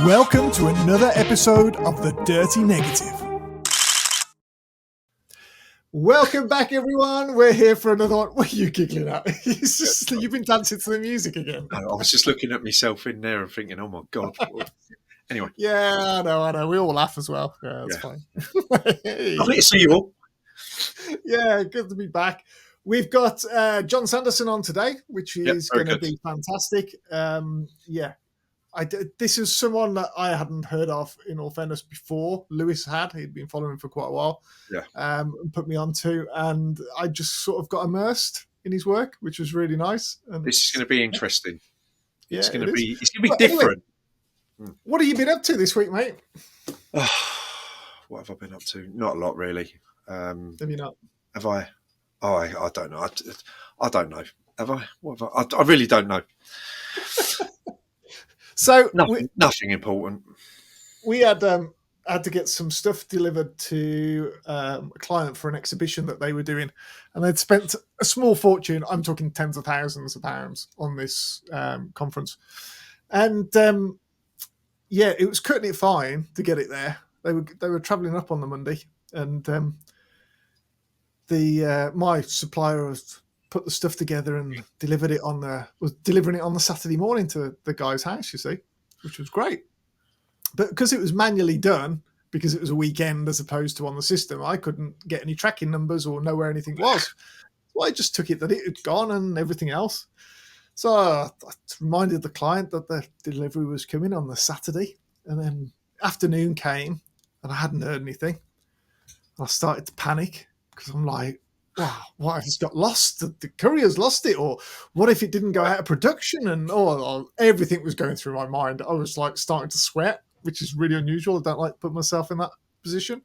Welcome to another episode of The Dirty Negative. Welcome back, everyone. We're here for another one. What are you giggling at? It's just, you've been dancing to the music again. I was just looking at myself in there and thinking, oh my God. Anyway. Yeah, I know. We all laugh as well. Yeah, that's fine. Hey. Lovely to see you all. Yeah, good to be back. We've got John Sanderson on today, which is going to be fantastic. This is someone that I hadn't heard of, in all fairness, before. Lewis had. He'd been following him for quite a while. And put me on to. And I just sort of got immersed in his work, which was really nice. And this is going to be interesting. It's going to be different. Anyway, what have you been up to this week, mate? What have I been up to? Not a lot, really. Have you not? Have I? Oh, I don't know. I don't know. Have I? What have I really don't know. So nothing important. We had to get some stuff delivered to a client for an exhibition that they were doing, and they'd spent a small fortune. I'm talking tens of thousands of pounds on this conference, and it was cutting it fine to get it there. They were travelling up on the Monday, and my supplier was put the stuff together and was delivering it on the Saturday morning to the guy's house, you see, which was great. But because it was manually done, because it was a weekend as opposed to on the system, I couldn't get any tracking numbers or know where anything was. So I just took it that it had gone and everything else. So I reminded the client that the delivery was coming on the Saturday, and then afternoon came and I hadn't heard anything. I started to panic because I'm like, wow, what if it's got lost? The courier's lost it, or what if it didn't go out of production? And everything was going through my mind. I was like starting to sweat, which is really unusual. I don't like to put myself in that position.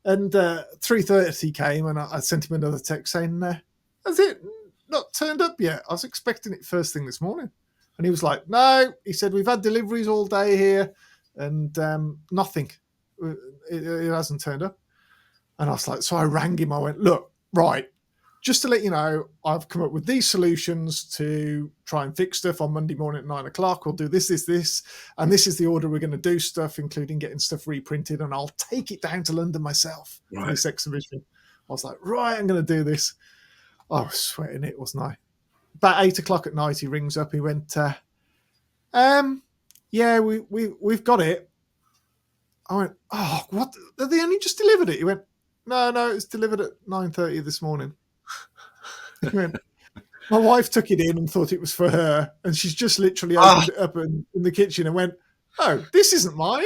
And 3:30 came, and I sent him another text saying, "Has it not turned up yet? I was expecting it first thing this morning." And he was like, "No," he said, "we've had deliveries all day here, and nothing. It hasn't turned up." And I was like, so I rang him. I went, "Look, right, just to let you know, I've come up with these solutions to try and fix stuff on Monday morning at 9 o'clock. We'll do this, and this is the order we're going to do stuff, including getting stuff reprinted, and I'll take it down to London myself for this exhibition." I was like, right, I'm going to do this. I was sweating it, wasn't I? About 8 o'clock at night, he rings up. He went, we've got it. I went, oh, what? They only just delivered it. He went, no, it's delivered at 9:30 this morning. He went, my wife took it in and thought it was for her, and she's just literally opened it up in the kitchen and went, "Oh, this isn't mine."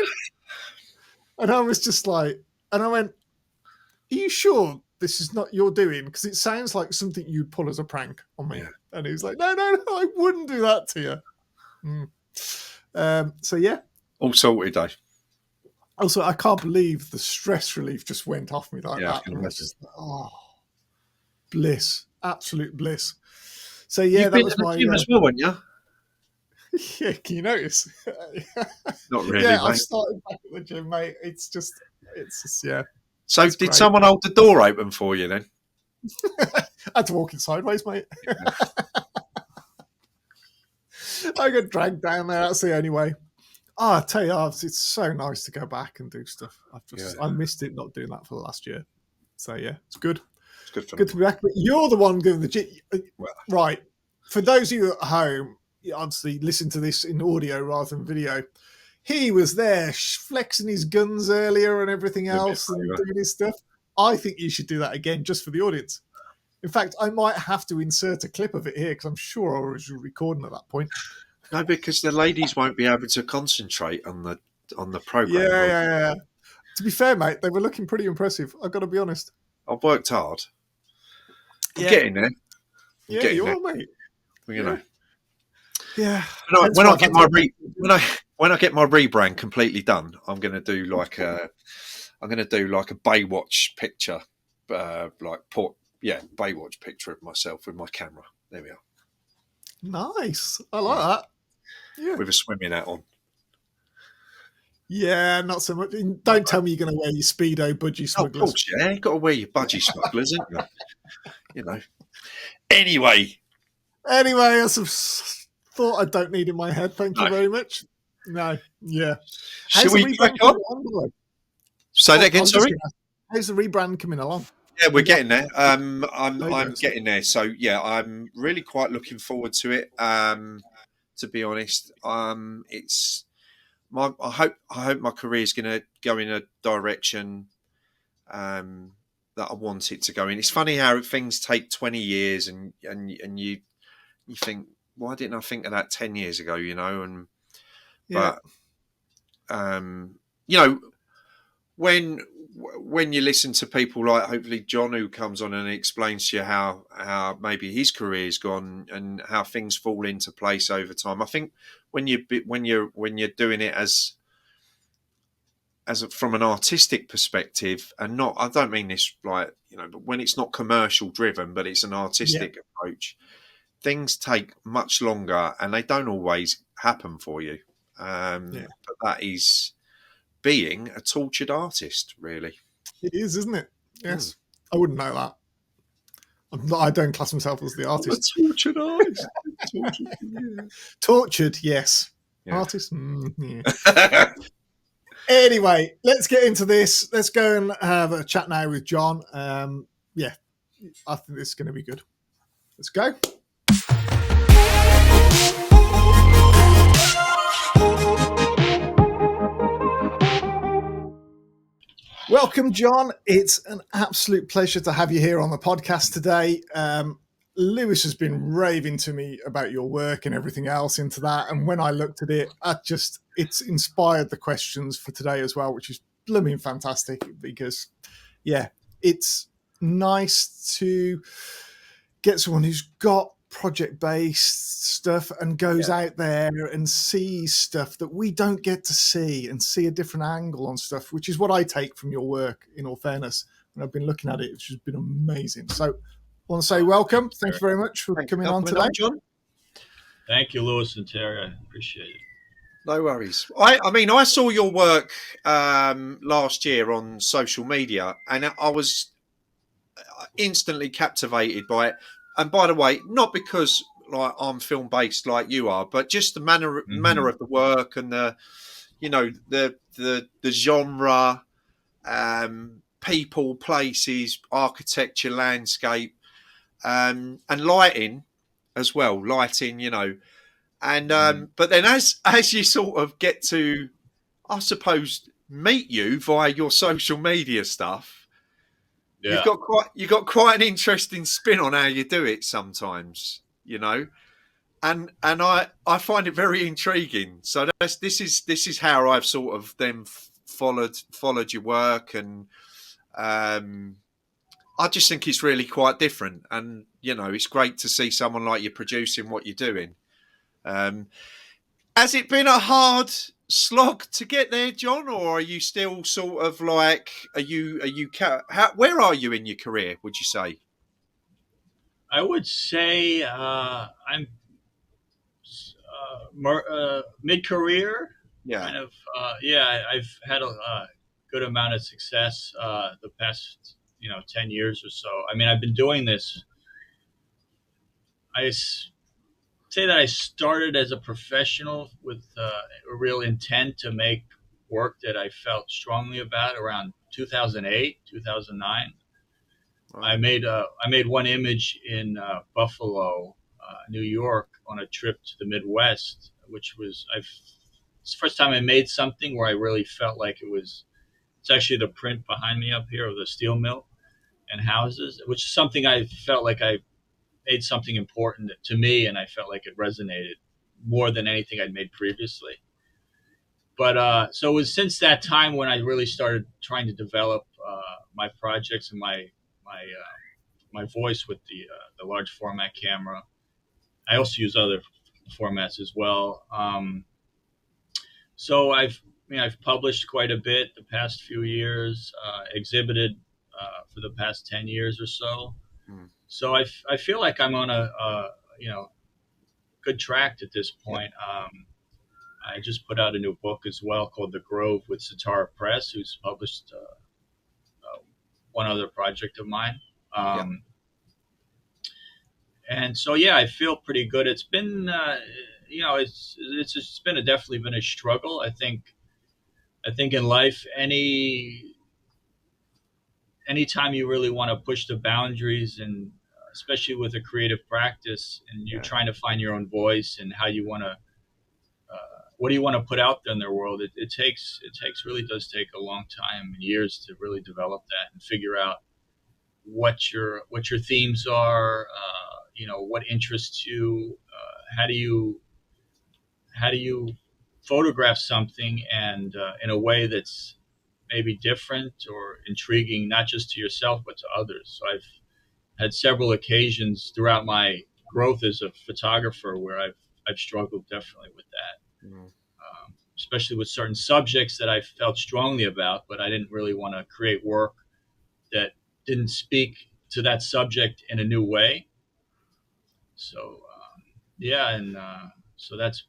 And I was just like, and I went, "Are you sure this is not your doing? Because it sounds like something you'd pull as a prank on me." Yeah. And he was like, no, I wouldn't do that to you. So yeah. All sorted, eh? Also, I can't believe the stress relief just went off me like that. I was just like, bliss, absolute bliss. So yeah, You've that been was to the my gym as well, weren't you? Yeah, can you notice? Not really, yeah, mate. I've started back at the gym, mate. It's just yeah. So did someone hold the door open for you then? I had to walk in sideways, mate. I got dragged down there. That's the only way. I tell you, it's so nice to go back and do stuff. I missed it not doing that for the last year. So yeah, it's good. It's good to be back. But you're the one doing the gym, right? For those of you at home, you obviously listen to this in audio rather than video. He was there flexing his guns earlier and everything else and doing his stuff. I think you should do that again just for the audience. In fact, I might have to insert a clip of it here because I'm sure I was recording at that point. No, because the ladies won't be able to concentrate on the program. Yeah. To be fair, mate, they were looking pretty impressive. I've got to be honest. I've worked hard. I'm getting there. Yeah, you are, mate. You know. Yeah. When I get my rebrand completely done, I'm going to do like a Baywatch picture, Baywatch picture of myself with my camera. There we are. Nice. I like that. Yeah. With a swimming hat on. Yeah, not so much. Don't tell me you're going to wear your Speedo budgie smugglers. Of course, yeah. You've got to wear your budgie smugglers, haven't you? You know. Anyway, that's a thought I don't need in my head. Thank you very much. No, yeah. Shall How's the we crack rebrand on? coming along, by the way? Say that I again, was just sorry? going to ask, how's the rebrand coming along? Yeah, we're You got getting there. I'm logos. getting there. So yeah, I'm really quite looking forward to it. To be honest, it's I hope my career is going to go in a direction that I want it to go in. It's funny how things take 20 years, and you think, why didn't I think of that 10 years ago? Yeah, But um, you know, when you listen to people like hopefully John, who comes on and explains to you how maybe his career's gone and how things fall into place over time. I think when you're doing it from an artistic perspective, and not, I don't mean this like, but when it's not commercial driven, but it's an yeah, artistic approach, things take much longer and they don't always happen for you. yeah. But that is being a tortured artist, really. It is, isn't it? Hmm. Yes. I wouldn't know that. I don't class myself as the I'm a artist. tortured artist. Tortured, yeah. Tortured, yes. Yeah. Artist, yeah. Anyway, let's get into this. Let's go and have a chat now with John. Yeah, I think this is going to be good. Let's go. Welcome, John. It's an absolute pleasure to have you here on the podcast today. Lewis has been raving to me about your work and everything else into that. And when I looked at it, it's inspired the questions for today as well, which is blooming fantastic because, yeah, it's nice to get someone who's got project-based stuff and goes out there and sees stuff that we don't get to see and see a different angle on stuff, which is what I take from your work, in all fairness. And I've been looking at it, which has been amazing. So I want to say welcome. Thank you very much for coming on today. John. Thank you, Lewis and Terry. I appreciate it. No worries. I saw your work last year on social media, and I was instantly captivated by it. And by the way, not because like I'm film based like you are, but just the manner of the work and the genre, people, places, architecture, landscape, and lighting as well. Lighting, and but then as you sort of get to, I suppose, meet you via your social media stuff. Yeah. You've got quite an interesting spin on how you do it sometimes, and I find it very intriguing. So this is how I've sort of then followed your work, and I just think it's really quite different, and it's great to see someone like you producing what you're doing. Has it been a hard slog to get there, John, or are you still sort of like, where are you in your career, would you say? I would say I'm mid-career, Yeah. kind of. I've had a good amount of success the past 10 years or so. I mean, I've been doing this. Say that I started as a professional with a real intent to make work that I felt strongly about around 2008, 2009. Right. I made one image in Buffalo, New York, on a trip to the Midwest, which was it's the first time I made something where I really felt like it was. It's actually the print behind me up here of the steel mill and houses, which is something I felt like I made something important to me, and I felt like it resonated more than anything I'd made previously. But so it was since that time when I really started trying to develop my projects and my voice with the large format camera. I also use other formats as well. So I've published quite a bit the past few years, exhibited for the past 10 years or so. So I feel like I'm on a good track at this point. I just put out a new book as well called The Grove with Satara Press, who's published one other project of mine. And so, yeah, I feel pretty good. It's been it's definitely been a struggle. I think in life, anytime you really want to push the boundaries, and especially with a creative practice, and you're trying to find your own voice and how you want to, what do you want to put out there in the world? Really does take a long time and years to really develop that and figure out what your themes are, what interests you, how do you photograph something, and in a way that's maybe different or intriguing, not just to yourself but to others. So I've had several occasions throughout my growth as a photographer where I've struggled definitely with that, especially with certain subjects that I felt strongly about, but I didn't really want to create work that didn't speak to that subject in a new way. So so that's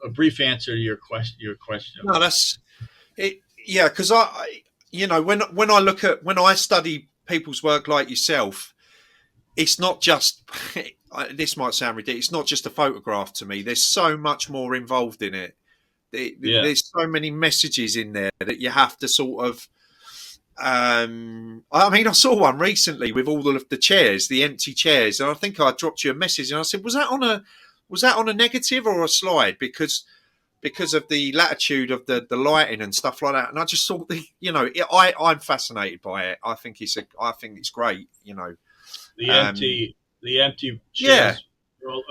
a brief answer to your question. No, that's it. Yeah, because when I study people's work like yourself, it's not just this might sound ridiculous. It's not just a photograph to me. There's so much more involved in it. There's so many messages in there that you have to sort of. I saw one recently with all of the chairs, the empty chairs, and I think I dropped you a message, and I said, was that on a negative or a slide? Because of the latitude of the lighting and stuff like that. And I just thought, I'm fascinated by it. I think it's great. The empty chairs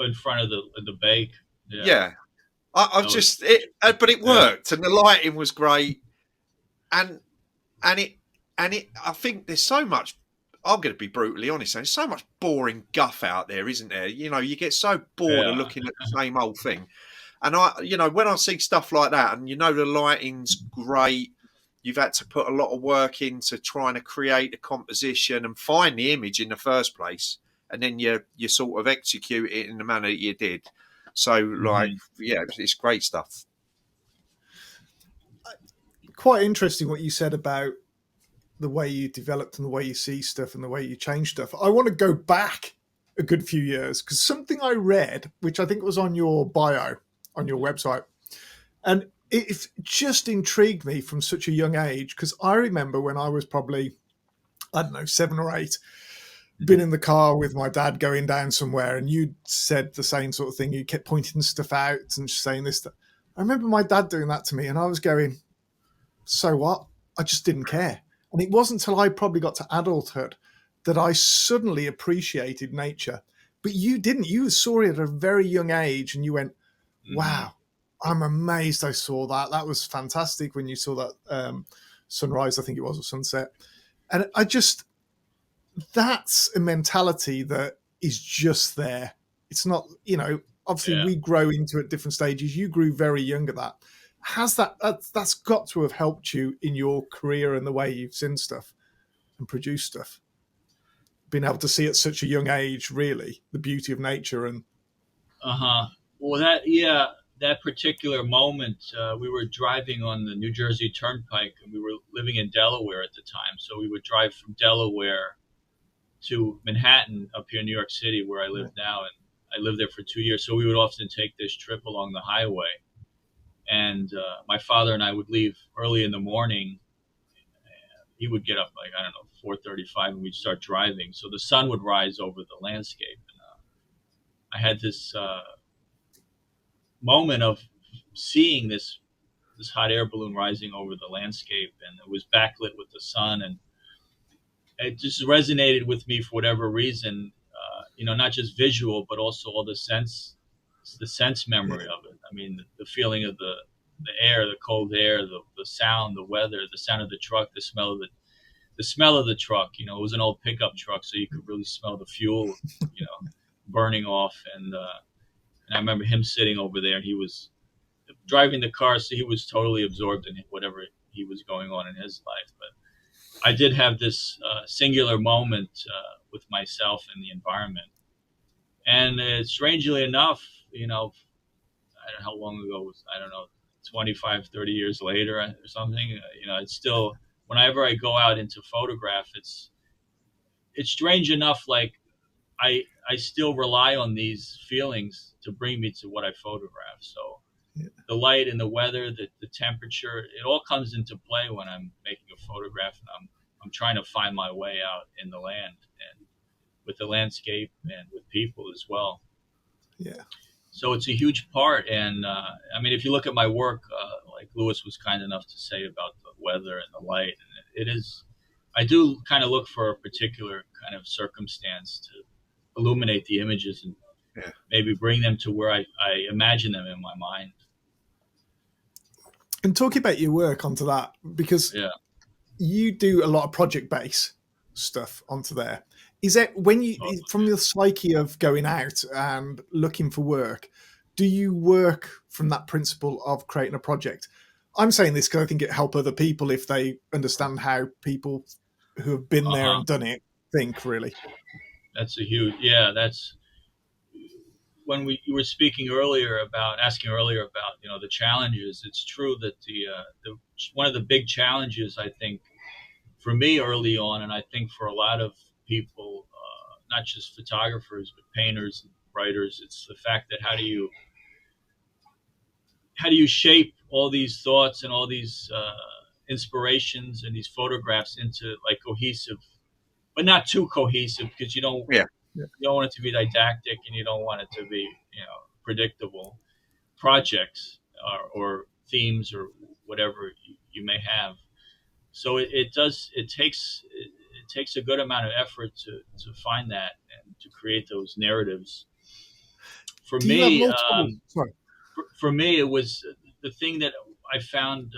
in front of the bake. Yeah. But it worked, and the lighting was great, and it. I think there's so much. I'm going to be brutally honest. There's so much boring guff out there, isn't there? You get so bored of looking at the same old thing. And when I see stuff like that, and the lighting's great, you've had to put a lot of work into trying to create a composition and find the image in the first place, and then you sort of execute it in the manner that you did. So, it's great stuff. Quite interesting what you said about the way you developed and the way you see stuff and the way you change stuff. I want to go back a good few years, because something I read, which I think was on your bio on your website, and it just intrigued me from such a young age, because I remember when I was probably, I don't know, 7 or 8, been in the car with my dad going down somewhere, and you said the same sort of thing. You kept pointing stuff out and saying this. I remember my dad doing that to me, and I was going, so what? I just didn't care. And it wasn't until I probably got to adulthood that I suddenly appreciated nature. But you didn't. You saw it at a very young age, and you went, wow, I'm amazed I saw that. That was fantastic when you saw that sunrise, I think it was, or sunset. And that's a mentality that is just there. It's not, obviously we grow into it at different stages. You grew very young at that. That's got to have helped you in your career and the way you've seen stuff and produced stuff. Being able to see at such a young age, really, the beauty of nature and. Well, that particular moment, we were driving on the New Jersey Turnpike, and we were living in Delaware at the time. So we would drive from Delaware to Manhattan up here in New York City, where I live now, and I lived there for 2 years. So we would often take this trip along the highway. And my father and I would leave early in the morning. He would get up 4:35, and we'd start driving. So the sun would rise over the landscape. And I had this moment of seeing this hot air balloon rising over the landscape, and it was backlit with the sun, and it just resonated with me for whatever reason. Not just visual, but also all the sense memory of it. I mean, the feeling of the air, the cold air, the sound, the weather, the sound of the truck, the smell of the truck. It was an old pickup truck, so you could really smell the fuel, burning off. And I remember him sitting over there, and he was driving the car, so he was totally absorbed in whatever he was going on in his life. But I did have this singular moment with myself and the environment. And strangely enough, I don't know how long ago it was, 25, 30 years later or something, it's still, whenever I go out into photograph, it's strange enough. Like I still rely on these feelings to bring me to what I photograph. So the light and the weather, the temperature, it all comes into play when I'm making a photograph, and I'm trying to find my way out in the land and with the landscape and with people as well. Yeah. So it's a huge part. And I mean, if you look at my work, like Lewis was kind enough to say about the weather and the light, and it is, I do kind of look for a particular kind of circumstance to illuminate the images and maybe bring them to where I imagine them in my mind. And talking about your work onto that, because you do a lot of project-based stuff onto there. Is that when you, from the psyche of going out and looking for work, do you work from that principle of creating a project? I'm saying this because I think it helps other people if they understand how people who have been there and done it think, really. That's a huge, that's when you were asking earlier about, the challenges. It's true that the one of the big challenges, I think, for me early on, and I think for a lot of people, not just photographers, but painters and writers, it's the fact that how do you shape all these thoughts and all these inspirations and these photographs into like cohesive, but not too cohesive, because you don't want it to be didactic, and you don't want it to be predictable projects or themes or whatever you may have. So it takes a good amount of effort to find that and to create those narratives. For me, it was the thing that I found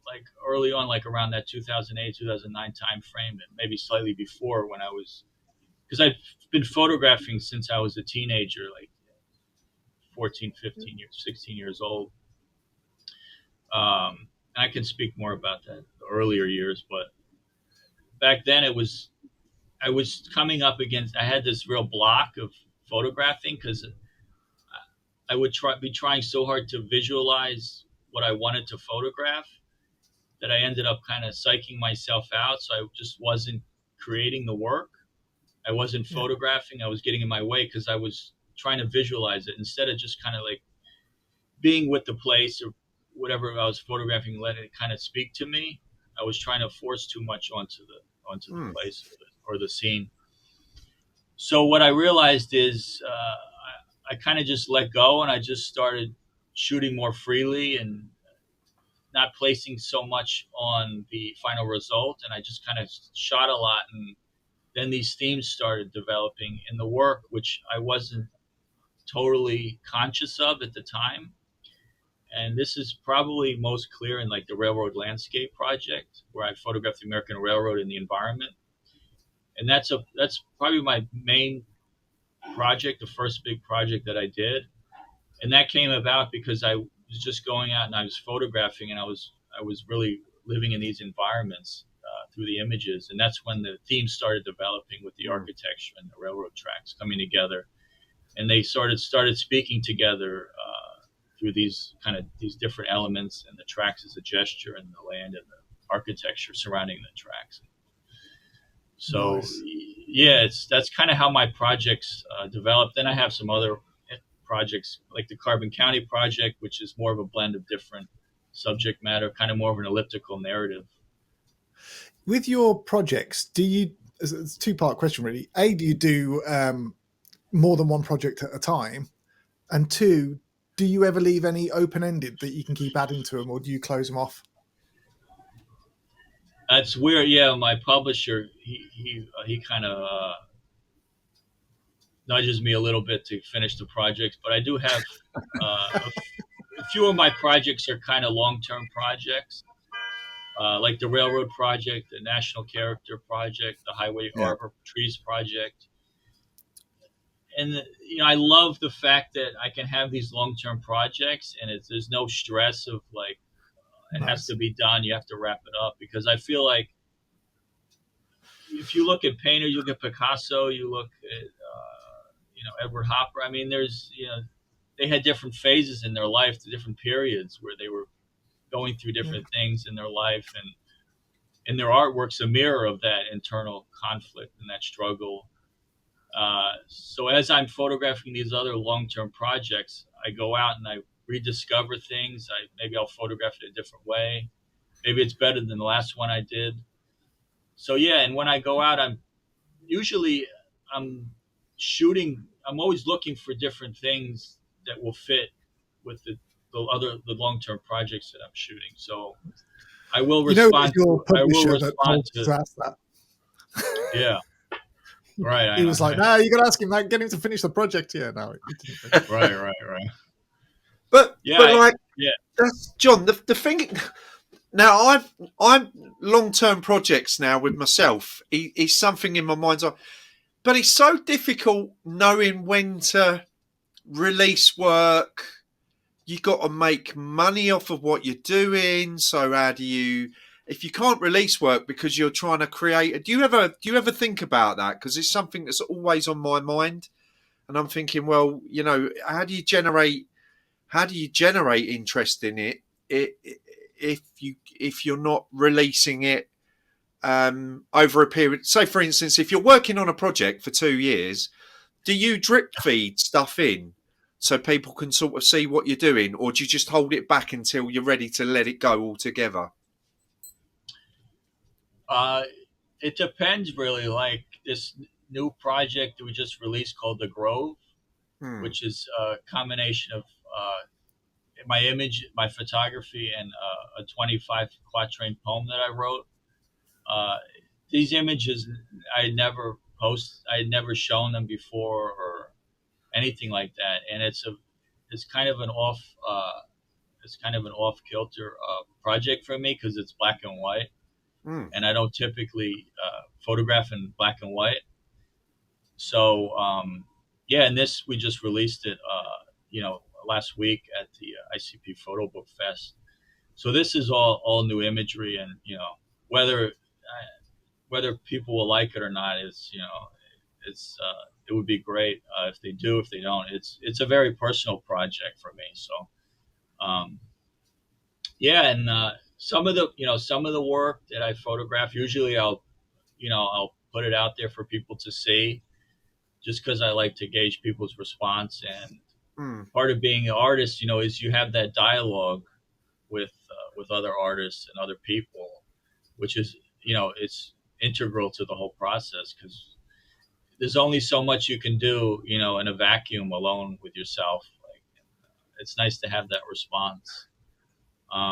like early on, like around that 2008, 2009 time frame, and maybe slightly before, when I was, because I've been photographing since I was a teenager, like 14, 15 years, 16 years old. And I can speak more about that the earlier years, but back then I was coming up against, I had this real block of photographing because I would be trying so hard to visualize what I wanted to photograph that I ended up kind of psyching myself out. So I just wasn't creating the work. I wasn't photographing. I was getting in my way because I was trying to visualize it instead of just kind of like being with the place or whatever I was photographing, letting it kind of speak to me. I was trying to force too much onto the place or the scene. So what I realized is I kind of just let go, and I just started shooting more freely and not placing so much on the final result. And I just kind of shot a lot. And then these themes started developing in the work, which I wasn't totally conscious of at the time. And this is probably most clear in like the Railroad Landscape Project, where I photographed the American Railroad and the environment. And that's probably my main project, the first big project that I did. And that came about because I was just going out and I was photographing, and I was really living in these environments through the images. And that's when the themes started developing with the architecture and the railroad tracks coming together. And they started speaking together through these different elements, and the tracks as a gesture, and the land and the architecture surrounding the tracks. So nice. That's kind of how my projects developed. Then I have some other projects like the Carbon County project, which is more of a blend of different subject matter, kind of more of an elliptical narrative. With your projects, it's a two-part question really. A, do you do more than one project at a time? And two, do you ever leave any open-ended that you can keep adding to them, or do you close them off? That's weird. Yeah, my publisher, he kind of nudges me a little bit to finish the project, but I do have a few of my projects are kind of long-term projects, like the Railroad Project, the National Character Project, the Highway Arbor Trees Project. And I love the fact that I can have these long-term projects, and there's no stress of like it has to be done. You have to wrap it up, because I feel like if you look at painters, you look at Picasso, you look at Edward Hopper. I mean, there's they had different phases in their life, the different periods where they were going through different things in their life, and their artwork's a mirror of that internal conflict and that struggle. So as I'm photographing these other long-term projects, I go out and I rediscover things. Maybe I'll photograph it a different way. Maybe it's better than the last one I did. So yeah, and when I go out, I'm shooting. I'm always looking for different things that will fit with the long-term projects that I'm shooting. So I will You know, it's respond your to. I will publisher that respond told us to. to ask that. Yeah. Right. I He know. was like, Right. "No, you got to ask him that. Get him to finish the project." Yeah, no, he didn't finish. Right. But Yeah. like Yeah. that's John. The thing now, I'm long term projects now with myself. Is something in my mind, but it's so difficult knowing when to release work. You got to make money off of what you're doing. So how do you? If you can't release work because you're trying to create, do you ever think about that? Because it's something that's always on my mind, and I'm thinking, well, how do you generate interest in if you're not releasing it over a period? Say, for instance, if you're working on a project for 2 years, do you drip feed stuff in so people can sort of see what you're doing, or do you just hold it back until you're ready to let it go altogether? Uh, it depends really. Like this new project that we just released called The Grove, Hmm. which is a combination of my image, my photography, and a 25 quatrain poem that I wrote. Uh, these images I had never shown them before or anything like that, and it's kind of an off kilter project for me because it's black and white, Hmm. and I don't typically photograph in black and white. So yeah, and this we just released it, last week at the ICP Photo Book Fest. So this is all new imagery, and whether whether people will like it or not is it would be great if they do. If they don't, it's a very personal project for me. So yeah, and some of the work that I photograph, usually I'll put it out there for people to see, just because I like to gauge people's response. And Hmm. part of being an artist, is you have that dialogue with other artists and other people, which is it's integral to the whole process because there's only so much you can do, in a vacuum alone with yourself. Like it's nice to have that response.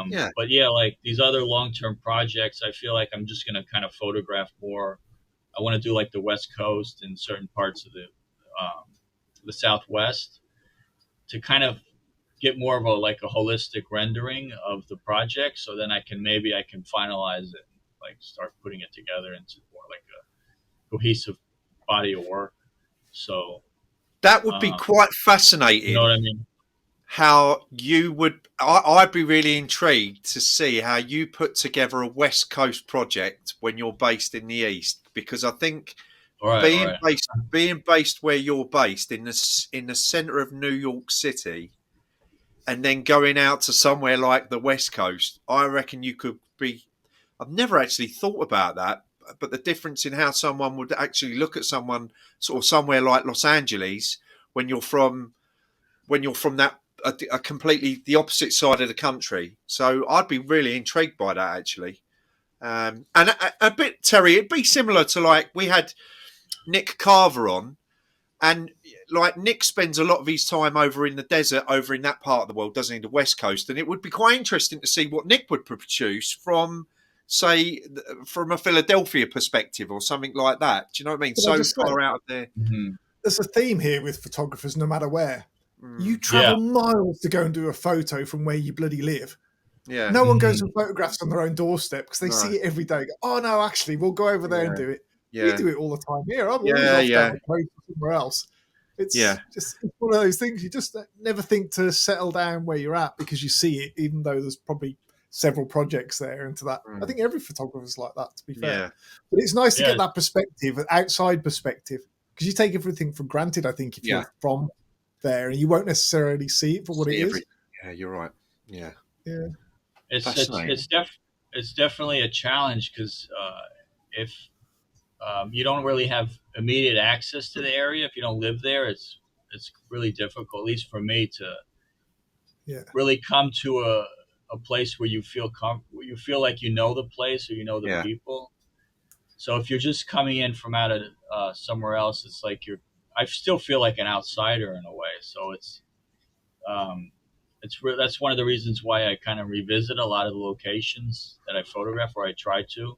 Yeah. But yeah, like these other long-term projects, I feel like I'm just going to kind of photograph more. I want to do like the West Coast and certain parts of the Southwest to kind of get more of a holistic rendering of the project. So then I can finalize it, and like start putting it together into more like a cohesive body of work. So, That would be quite you know fascinating. what I mean? How you would, I'd be really intrigued to see how you put together a West Coast project when you're based in the East, because I think All right. being based where you're based in the center of New York City, and then going out to somewhere like the West Coast, I reckon you could be. I've never actually thought about that, but the difference in how someone would actually look at someone sort of somewhere like Los Angeles when you're from that a completely the opposite side of the country. So I'd be really intrigued by that actually. And a bit, Terry, it'd be similar to like we had Nick Carver on, and like Nick spends a lot of his time over in the desert, over in that part of the world, doesn't he, the West Coast? And it would be quite interesting to see what Nick would produce from, say, from a Philadelphia perspective or something like that. Do you know what I mean? Can I So just say, far out there. Mm-hmm. there's a theme here with photographers, no matter where. You Mm, travel miles to go and do a photo from where you bloody live. yeah. No one goes Mm-hmm. and photographs on their own doorstep because they No. see it every day. Go, oh no, actually, we'll go over there and Yeah. do it. We Yeah. do it all the time here. I'm always Yeah. off down Yeah. the coast or somewhere else. Yeah. It's one of those things you just never think to settle down where you're at because you see it, even though there's probably several projects there into that. I Mm, think every photographer's like that, to be fair. yeah. But it's nice to Yeah. get that perspective, outside perspective, because you take everything for granted, I think, if Yeah. you're from there and you won't necessarily see it for what it is. Yeah, you're right. Yeah. Yeah. It's Fascinating. it's definitely a challenge because if you don't really have immediate access to the area if you don't live there. It's really difficult, at least for me, to Yeah. really come to a place where you feel where you feel like you know the place or you know the Yeah. people. So if you're just coming in from out of somewhere else, it's like I still feel like an outsider in a way. So um, that's one of the reasons why I kind of revisit a lot of the locations that I photograph, or I try to.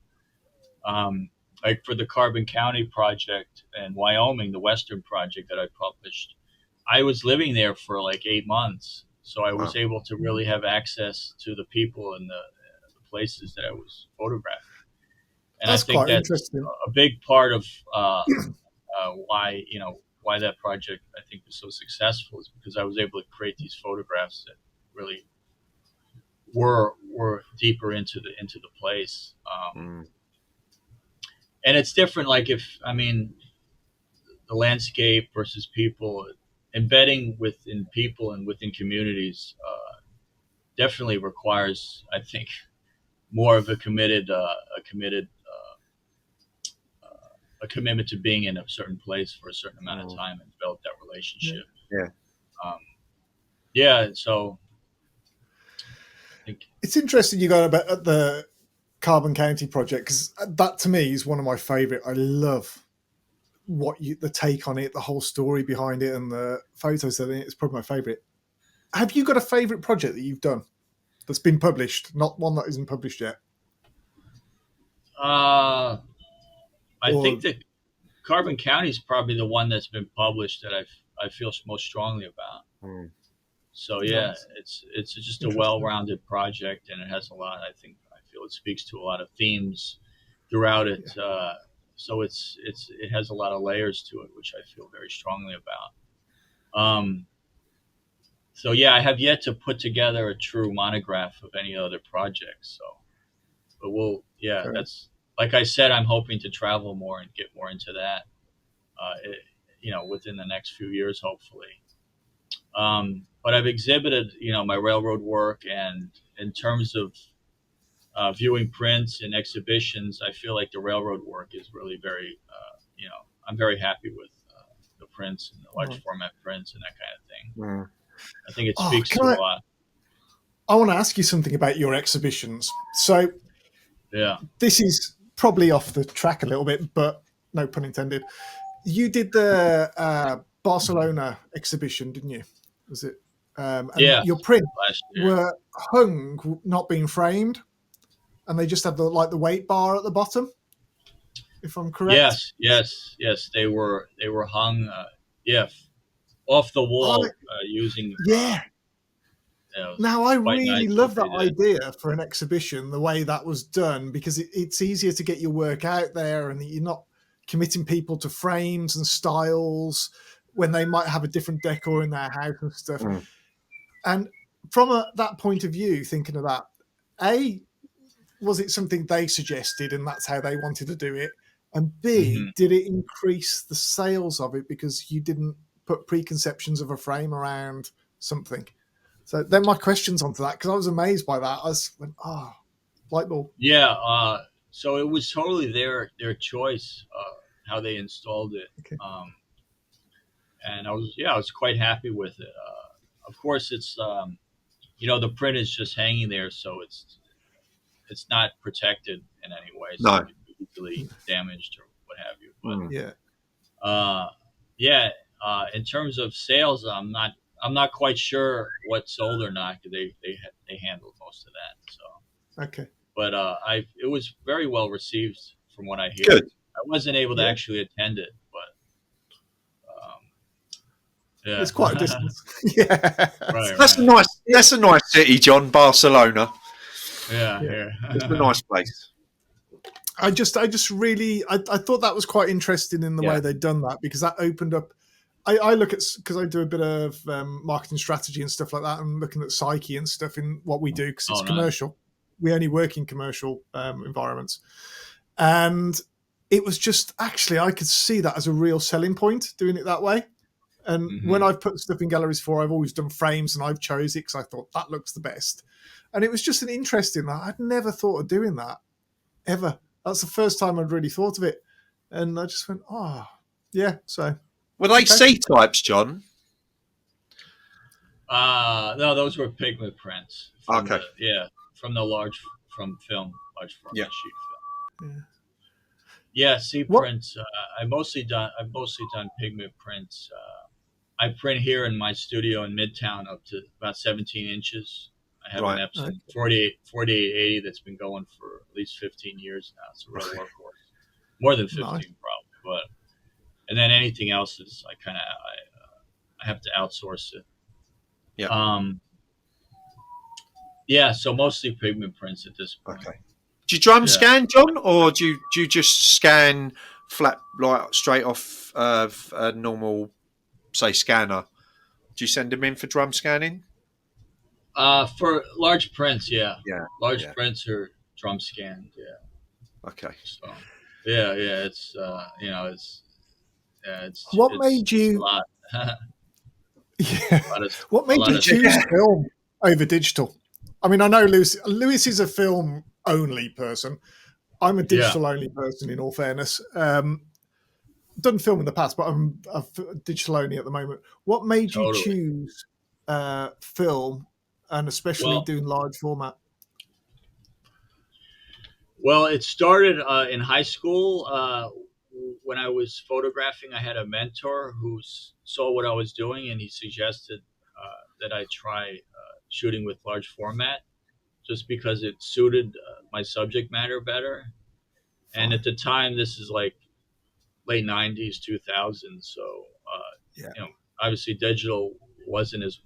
Like for the Carbon County project in Wyoming, the Western project that I published, I was living there for like 8 months. So I was Wow. able to really have access to the people and the places that I was photographing. And I That's think quite that's interesting. a big part of why, why that project I think was so successful, is because I was able to create these photographs that really were deeper into the place. And it's different. Like the landscape versus people, embedding within people and within communities definitely requires, I think, more of a commitment to being in a certain place for a certain amount of time and develop that relationship. Yeah. So I think it's interesting you got about the Carbon County project, because that to me is one of my favorite. I love the take on it, the whole story behind it, and the photos of it. It's probably my favorite. Have you got a favorite project that you've done that's been published, not one that isn't published yet? I think that Carbon County is probably the one that's been published that I feel most strongly about. So yeah, nice. it's just a well-rounded project, and it has a lot. I feel it speaks to a lot of themes throughout it. Yeah. So it has a lot of layers to it, which I feel very strongly about. So yeah, I have yet to put together a true monograph of any other projects. So, but that's, like I said, I'm hoping to travel more and get more into that. Within the next few years, hopefully. But I've exhibited, my railroad work, and in terms of viewing prints and exhibitions, I feel like the railroad work is really very, I'm very happy with the prints and the large format prints and that kind of thing. I think it speaks to a lot. I want to ask you something about your exhibitions. So yeah, this is probably off the track a little bit, but no pun intended. You did the Barcelona exhibition, didn't you? Was it? And your prints were hung, not being framed, and they just had the weight bar at the bottom. If I'm correct. Yes. They were hung, off the wall using. Now I really love that idea for an exhibition, the way that was done, because it's easier to get your work out there, and you're not committing people to frames and styles when they might have a different decor in their house and stuff. And from that point of view, thinking of that, was it something they suggested and that's how they wanted to do it? And B, did it increase the sales of it because you didn't put preconceptions of a frame around something? So then my questions onto that, because I was amazed by that. I went, light bulb. Yeah. So it was totally their choice, how they installed it. Okay. And I was quite happy with it. Of course, it's, the print is just hanging there, so it's not protected in any way, so it could be easily damaged or what have you. But in terms of sales, I'm not quite sure what sold or not. They handled most of that. So okay, but it was very well received from what I hear. Good. I wasn't able to actually attend it, but it's quite a distance. That's a nice city, John. Barcelona. Yeah. It's a nice place. I just really I thought that was quite interesting in the way they'd done that, because that opened up. I look at, because I do a bit of marketing strategy and stuff like that, and looking at psyche and stuff in what we do, because it's commercial. We only work in commercial environments, and it was just, actually I could see that as a real selling point, doing it that way. And when I've put stuff in galleries before, I've always done frames, and I've chose it because I thought that looks the best. And it was just an interest in that. I'd never thought of doing that ever. That's the first time I'd really thought of it. And I just went, oh, yeah. So Were they okay. C types, John? No, those were pigment prints from Okay. from film, large Yeah. format sheet film. Yeah. Yeah, C What? prints. I've mostly done pigment prints. I print here in my studio in Midtown up to about 17 inches. I have an Right. Epson 4880 that's been going for at least 15 years now. It's a real Right. workhorse. More than Nice. 15 probably, but and then anything else is I have to outsource it. Yeah. Yeah, so mostly pigment prints at this point. Okay. Do you drum Yeah. scan, John, or do you just scan flat, like straight off of a normal, say, scanner? Do you send them in for drum scanning? For large prints, yeah. Yeah. Large prints are drum scanned, yeah. Okay. So, yeah, it's What it's made you? a lot. Yeah. a lot of, What a made lot you of choose film over digital? I mean, I know Lewis is a film only person. I'm a digital only person. In all fairness, done film in the past, but I'm digital only at the moment. What made you Totally. choose film, and especially doing large format? Well, it started in high school. When I was photographing, I had a mentor who saw what I was doing, and he suggested that I try shooting with large format, just because it suited my subject matter better. And at the time, this is like late '90s, 2000. So, obviously, digital wasn't as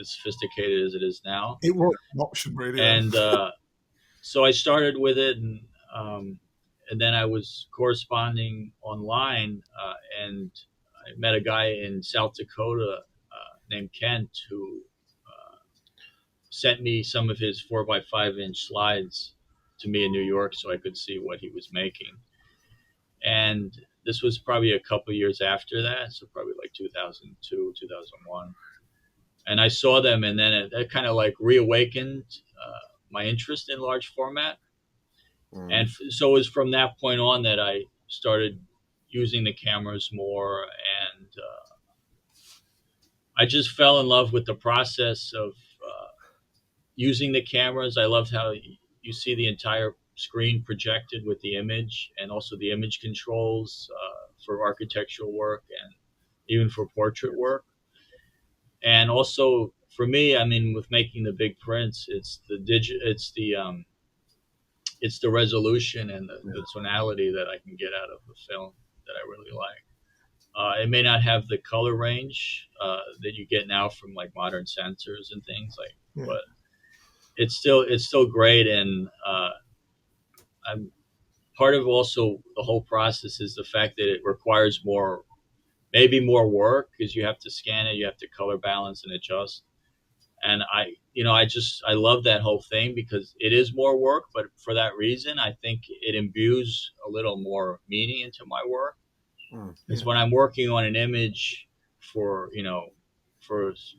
sophisticated as it is now. It was an option, really. And so I started with it, and then I was corresponding online, and I met a guy in South Dakota named Kent who sent me some of his 4x5 inch slides to me in New York so I could see what he was making. And this was probably a couple years after that, so probably like 2002, 2001. And I saw them, and then it kind of like reawakened my interest in large format. And so it was from that point on that I started using the cameras more, and I just fell in love with the process of using the cameras. I loved how you see the entire screen projected with the image, and also the image controls for architectural work and even for portrait work. And also for me, I mean, with making the big prints, it's the resolution and the tonality that I can get out of the film that I really like. It may not have the color range that you get now from like modern sensors and things but it's still great. And I'm part of also the whole process is the fact that it requires maybe more work, because you have to scan it, you have to color balance and adjust. And I love that whole thing because it is more work, but for that reason, I think it imbues a little more meaning into my work. Because when I'm working on an image for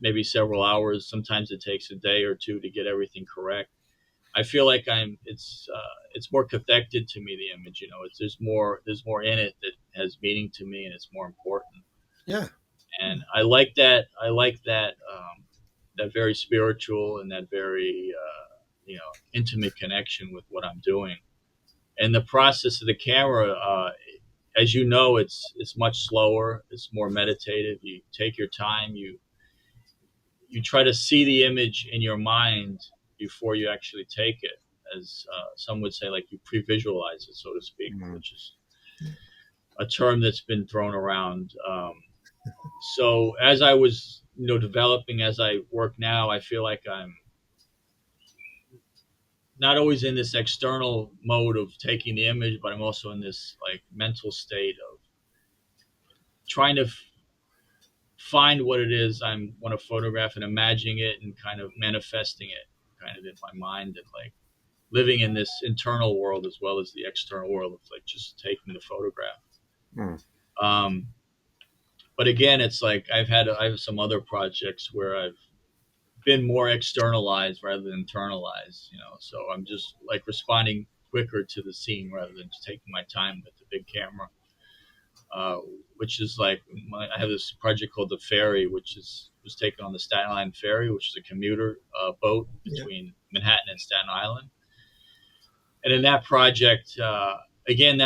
maybe several hours, sometimes it takes a day or two to get everything correct. I feel like it's more cathected to me, the image. There's more in it that has meaning to me, and it's more important. Yeah. And I like that. That very spiritual and that very intimate connection with what I'm doing. And the process of the camera, as you know, it's much slower. It's more meditative. You take your time. You try to see the image in your mind before you actually take it, as some would say, like you pre-visualize it, so to speak, which is a term that's been thrown around. So as I was, developing, as I work now, I feel like I'm not always in this external mode of taking the image, but I'm also in this like mental state of trying to find what it is I want to photograph and imagining it and kind of manifesting it kind of in my mind, and like living in this internal world as well as the external world of like just taking the photograph. But again, it's like I have some other projects where I've been more externalized rather than internalized, so I'm just like responding quicker to the scene rather than just taking my time with the big camera. uh, which is like I have this project called the Ferry, which was taken on the Staten Island Ferry, which is a commuter boat Yeah. between Manhattan and Staten Island. And in that project, again,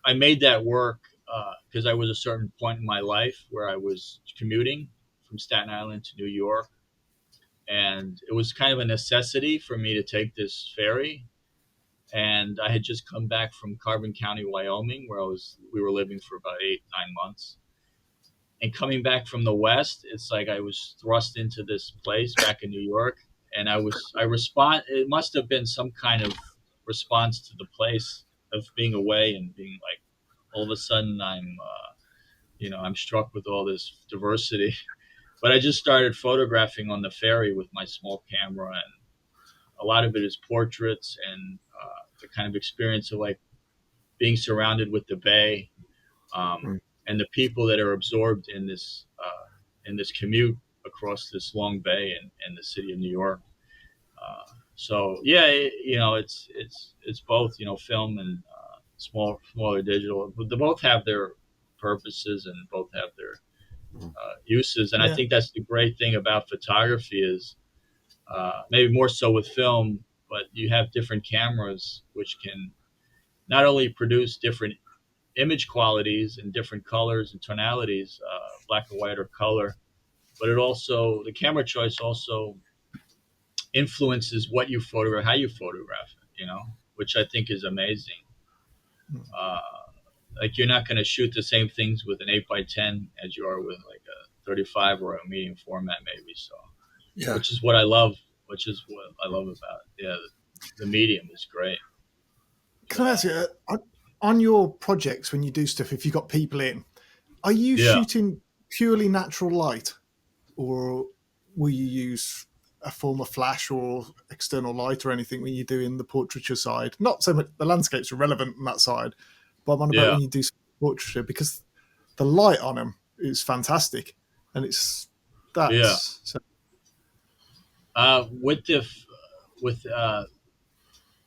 I made that work because I was a certain point in my life where I was commuting from Staten Island to New York, and it was kind of a necessity for me to take this ferry. And I had just come back from Carbon County, Wyoming, where we were living for about 8-9 months. And coming back from the West, it's like I was thrust into this place back in New York, and it must have been some kind of response to the place of being away and being like, all of a sudden I'm struck with all this diversity. But I just started photographing on the ferry with my small camera, and a lot of it is portraits and the kind of experience of like being surrounded with the bay, and the people that are absorbed in this commute across this long bay in the city of New York. So yeah, it's both, film and smaller digital. But they both have their purposes and both have their uses. And I think that's the great thing about photography is maybe more so with film, but you have different cameras which can not only produce different image qualities and different colors and tonalities, black and white or color, but the camera choice also influences what you photograph, how you photograph it, which I think is amazing. Like you're not going to shoot the same things with an 8x10 as you are with like a 35 or a medium format, maybe. So, which is what I love. Which is what I love about it. Yeah, the medium is great. Can I ask you, on your projects when you do stuff, if you've got people in, are you shooting purely natural light, or will you use a form of flash or external light or anything when you're doing the portraiture side? Not so much the landscapes are relevant on that side, but I'm on about when you do portraiture, because the light on them is fantastic, and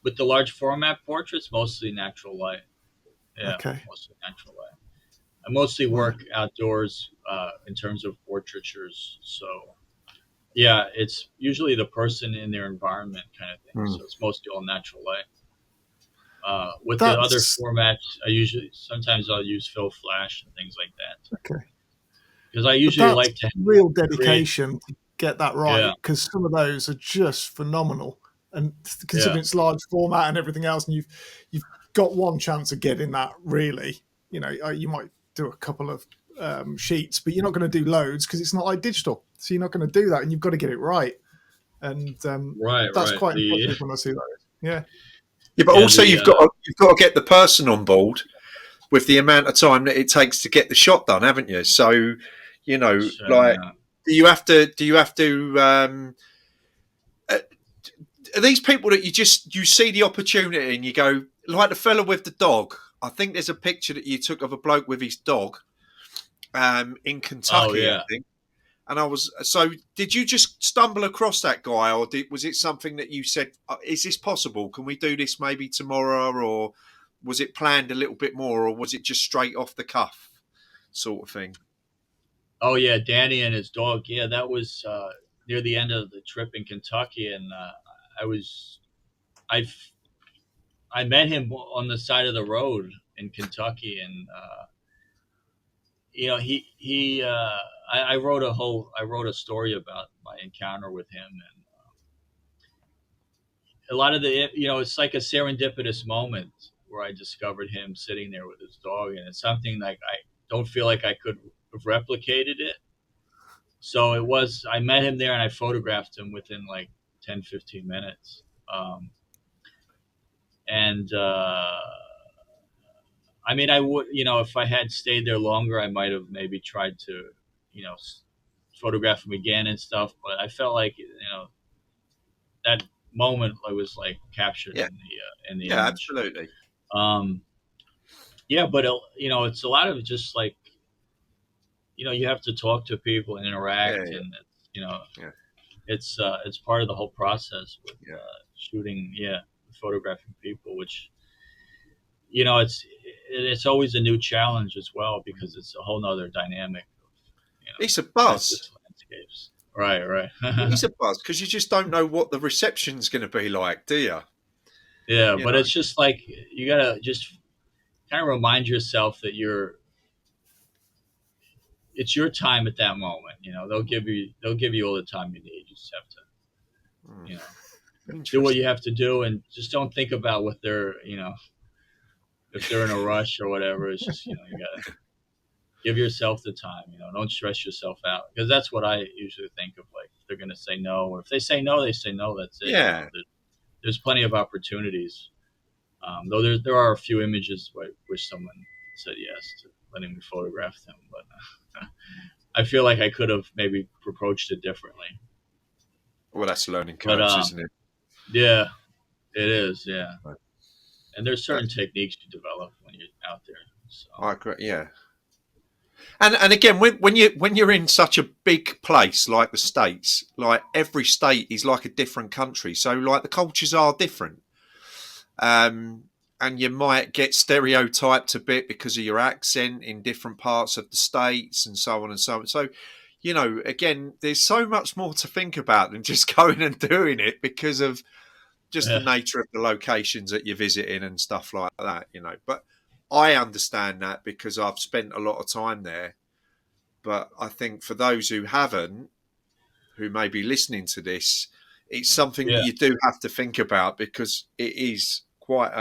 with the large format portraits, mostly natural light. Yeah, okay. Mostly natural light. I mostly work outdoors in terms of portraitures, so yeah, it's usually the person in their environment kind of thing. So it's mostly all natural light. With the other formats, sometimes I'll use Fill Flash and things like that. Okay. Because I usually like to real dedication to get that right, because some of those are just phenomenal. And considering it's large format and everything else, and you've got one chance of getting that really, you might do a couple of sheets, but you're not going to do loads because it's not like digital. So you're not going to do that, and you've got to get it right. And that's quite impressive when I see that. Yeah. Yeah, but also you've got to get the person on board with the amount of time that it takes to get the shot done, haven't you? So, do you have to are these people that you see the opportunity and you go, like the fella with the dog? I think there's a picture that you took of a bloke with his dog in Kentucky, I think. And did you just stumble across that guy, or was it something that you said, is this possible? Can we do this maybe tomorrow? Or was it planned a little bit more, or was it just straight off the cuff sort of thing? Oh yeah, Danny and his dog. Yeah, that was near the end of the trip in Kentucky, and I met him on the side of the road in Kentucky, and I wrote a story about my encounter with him, and a lot of it's like a serendipitous moment where I discovered him sitting there with his dog, and it's something like I don't feel like I could have replicated it. So I met him there and I photographed him within like 10, 15 minutes. I would, if I had stayed there longer, I might have maybe tried to, photograph him again and stuff. But I felt like, that moment I was like captured in the image. Absolutely. But it's a lot of just like, you have to talk to people and interact, and it's part of the whole process with shooting, photographing people, which it's always a new challenge as well, because it's a whole nother dynamic. It's a buzz. Landscapes. Right. It's a buzz because you just don't know what the reception's going to be like, do you? Yeah, but it's just like you gotta just kind of remind yourself that it's your time at that moment. They'll give you all the time you need. You just have to, do what you have to do, and just don't think about what they're, if they're in a rush or whatever. It's just, you gotta give yourself the time. Don't stress yourself out, because that's what I usually think of. Like, if they're gonna say no, or if they say no, they say no. That's it. Yeah. There's plenty of opportunities. Though there are a few images where I wish someone said yes to letting me photograph them, but I feel like I could have maybe approached it differently. Well, that's learning curves, isn't it? Yeah, it is. Yeah, and there's certain techniques you develop when you're out there. So. I agree. Yeah, and again, when you're in such a big place like the States, like every state is like a different country, so like the cultures are different. And you might get stereotyped a bit because of your accent in different parts of the States and so on and so on. So, again, there's so much more to think about than just going and doing it because of just the nature of the locations that you're visiting and stuff like that, But I understand that because I've spent a lot of time there. But I think for those who haven't, who may be listening to this, it's something that you do have to think about, because it is quite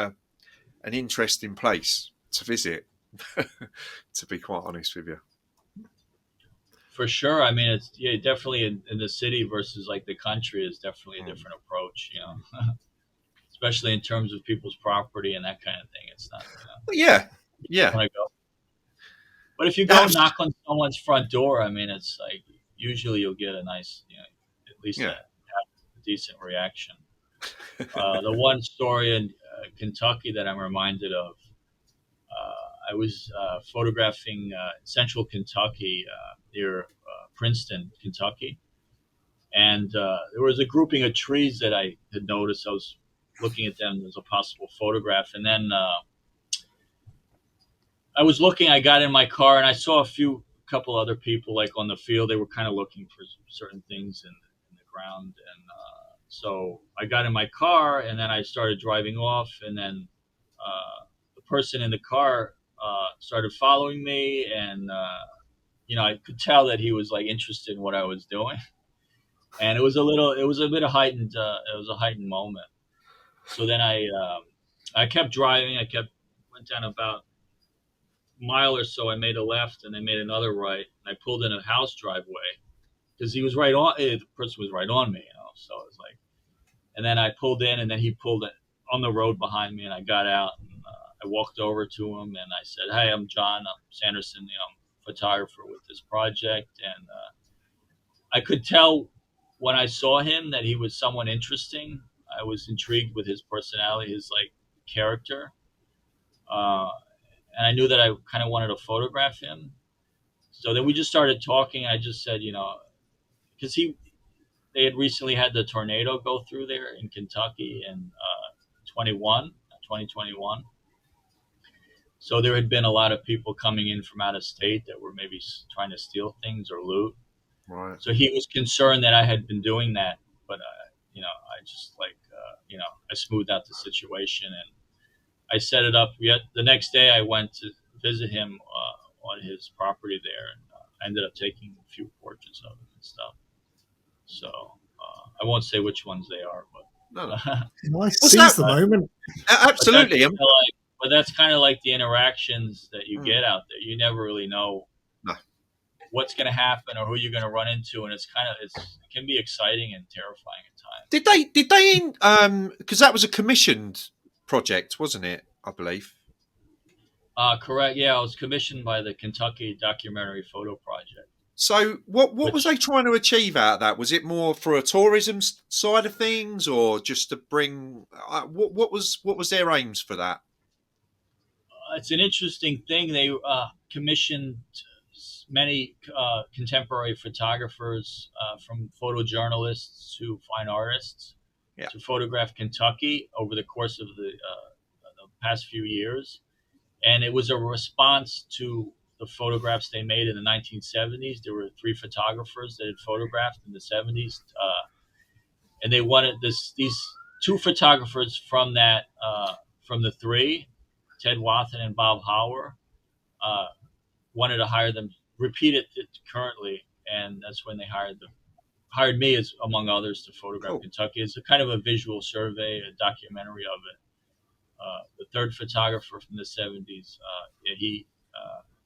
an interesting place to visit, to be quite honest with you. For sure. I mean, it's definitely in the city versus like the country is definitely a different approach, especially in terms of people's property and that kind of thing. It's not, Yeah. But if you go knock on someone's front door, I mean, it's like usually you'll get a nice, at least a decent reaction. The one story in Kentucky that I'm reminded of, I was photographing central Kentucky near Princeton, Kentucky. And there was a grouping of trees that I had noticed. I was looking at them as a possible photograph. And then I was looking, I got in my car and I saw a couple other people like on the field. They were kind of looking for certain things in the ground. And so I got in my car and then I started driving off. And then the person in the car started following me. And, I could tell that he was like interested in what I was doing. And it was a bit of heightened, it was a heightened moment. So then I kept driving. Went down about mile or so. I made a left and I made another right, and I pulled in a house driveway because the person was right on me, so it was like, and then I pulled in and then he pulled it on the road behind me, and I got out and I walked over to him and I said, "Hey, I'm John Sanderson, I'm a photographer with this project." And I could tell when I saw him that he was someone interesting. I was intrigued with his personality, his like character. And I knew that I kind of wanted to photograph him. So then we just started talking. I just said, because they had recently had the tornado go through there in Kentucky in 2021. So there had been a lot of people coming in from out of state that were maybe trying to steal things or loot. Right. So he was concerned that I had been doing that, but I just I smoothed out the situation and I set it up. Yet the next day, I went to visit him on his property there, and I ended up taking a few portraits of him and stuff. So I won't say which ones they are, but seize the moment. Absolutely. But that's kind of like the interactions that you get out there. You never really know what's going to happen or who you're going to run into, and it can be exciting and terrifying at times. Did they because that was a commissioned project, wasn't it? I believe. Correct. Yeah, I was commissioned by the Kentucky Documentary Photo Project. So, what was they trying to achieve out of that? Was it more for a tourism side of things, or just to bring? What was their aims for that? It's an interesting thing. They commissioned many contemporary photographers, from photojournalists to fine artists, to photograph Kentucky over the course of the past few years. and it was a response to the photographs they made in the 1970s. There were 3 photographers that had photographed in the 70s, and they wanted these 2 photographers from the 3, Ted Watson and Bob Hauer, wanted to hire them, repeat it currently, and that's when they hired me, as among others, to photograph Kentucky. It's a kind of a visual survey, a documentary of it. The 3rd photographer from the 70s,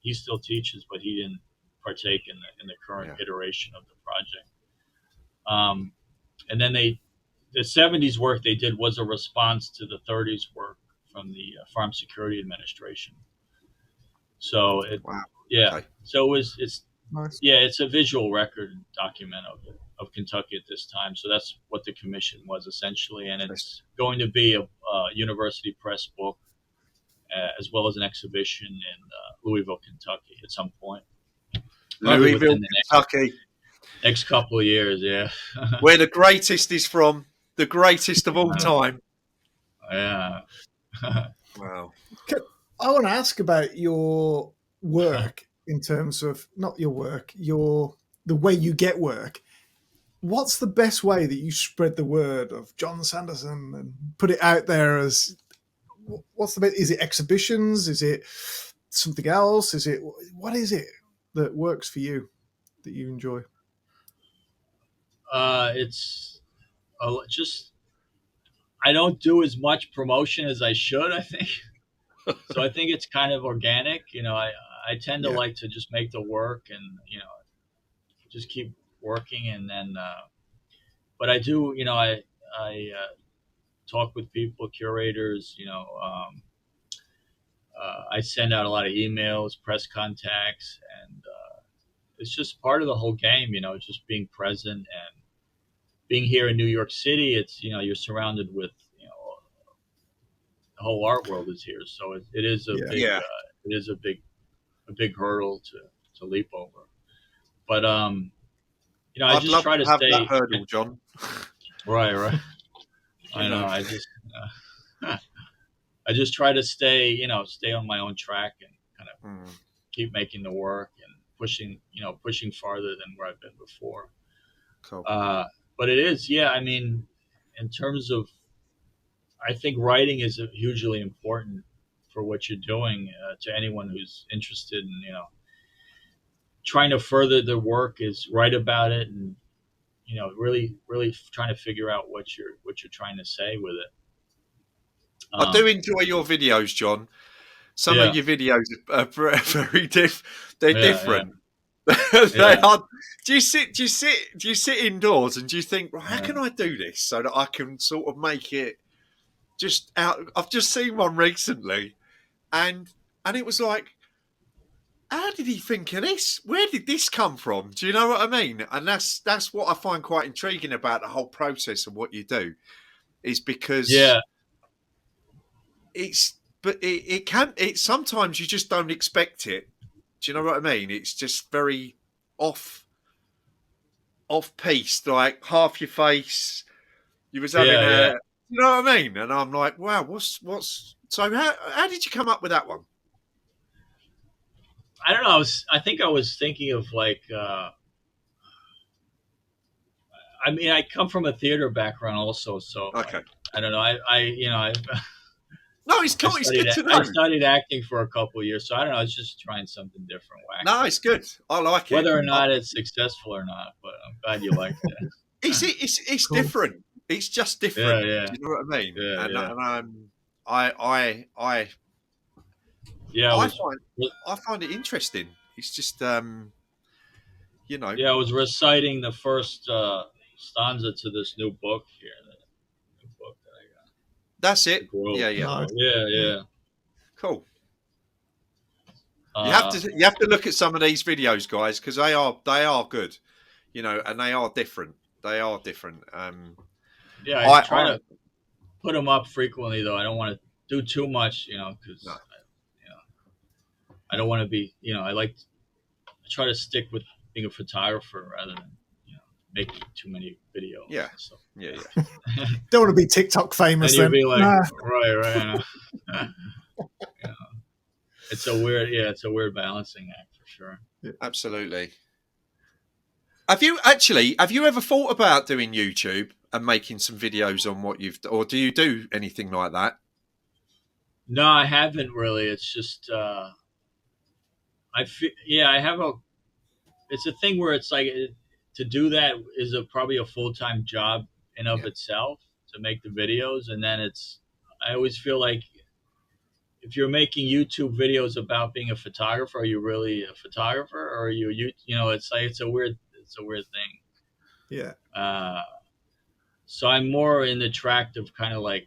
he still teaches, but he didn't partake in the current iteration of the project. And then the 70s work they did was a response to the 30s work from the Farm Security Administration. So so it's Nice. it's a visual record document of Kentucky at this time. So that's what the commission was essentially, and it's going to be a university press book, as well as an exhibition in Louisville, Kentucky, at some point. Louisville, Kentucky. Next couple of years, where the greatest is from, the greatest of all time. Yeah. Wow. I want to ask about your work in terms of not your work, the way you get work. What's the best way that you spread the word of John Sanderson and put it out there as? What's the best? Is it exhibitions? Is it something else? What is it that works for you, that you enjoy? It's just, I don't do as much promotion as I should, I think. So I think it's kind of organic. I tend to like to just make the work and, just keep working. And then, but I do, I talk with people, curators, I send out a lot of emails, press contacts, and it's just part of the whole game, just being present. And being here in New York City, it's, you're surrounded with, the whole art world is here. So it is a big hurdle to leap over. But, I I'd just try to have stay that hurdle, John. Right. I know. I just try to stay on my own track and kind of keep making the work and pushing farther than where I've been before. Cool. But it is, in terms of, I think writing is hugely important for what you're doing, to anyone who's interested in, trying to further the work, is write about it and, really, really trying to figure out what you're trying to say with it. I do enjoy your videos, John. Some of your videos are very they're different. They are. Do you sit indoors and do you think, well, how can I do this so that I can sort of make it just out? I've just seen one recently, and it was like, how did he think of this? Where did this come from? Do you know what I mean? And that's what I find quite intriguing about the whole process of what you do, is because it sometimes you just don't expect it. Do you know what I mean? It's just very off piece, like half your face. You was having you know what I mean? And I'm like, wow, what's so how did you come up with that one? I don't know. I think I was thinking of like, I come from a theater background also, so okay. I don't know. I no, it's cool. It's good to know. I studied acting for a couple of years, so I don't know. I was just trying something different. No, it's good. I like it. Whether or not it's successful or not, but I'm glad you liked it. It's cool. Different. It's just different. Do you know what I mean? I find it interesting. It's just I was reciting the first stanza to this new book here. The new book that I got. That's it. Yeah. Cool. You have to look at some of these videos, guys, because they are good, and they are different. They are different. I try to put them up frequently, though. I don't want to do too much, because I don't want to be, I try to stick with being a photographer rather than, making too many videos. Yeah. So, Don't want to be TikTok famous. And you'd be like, right. it's a weird balancing act for sure. Absolutely. Have you ever thought about doing YouTube and making some videos on what you've, or do you do anything like that? No, I haven't really. It's just I have a. It's a thing where it's like to do that is probably a full-time job in of itself to make the videos, and then I always feel like if you're making YouTube videos about being a photographer, are you really a photographer, or are you know? It's like it's a weird thing. Yeah. So I'm more in the tract of kind of like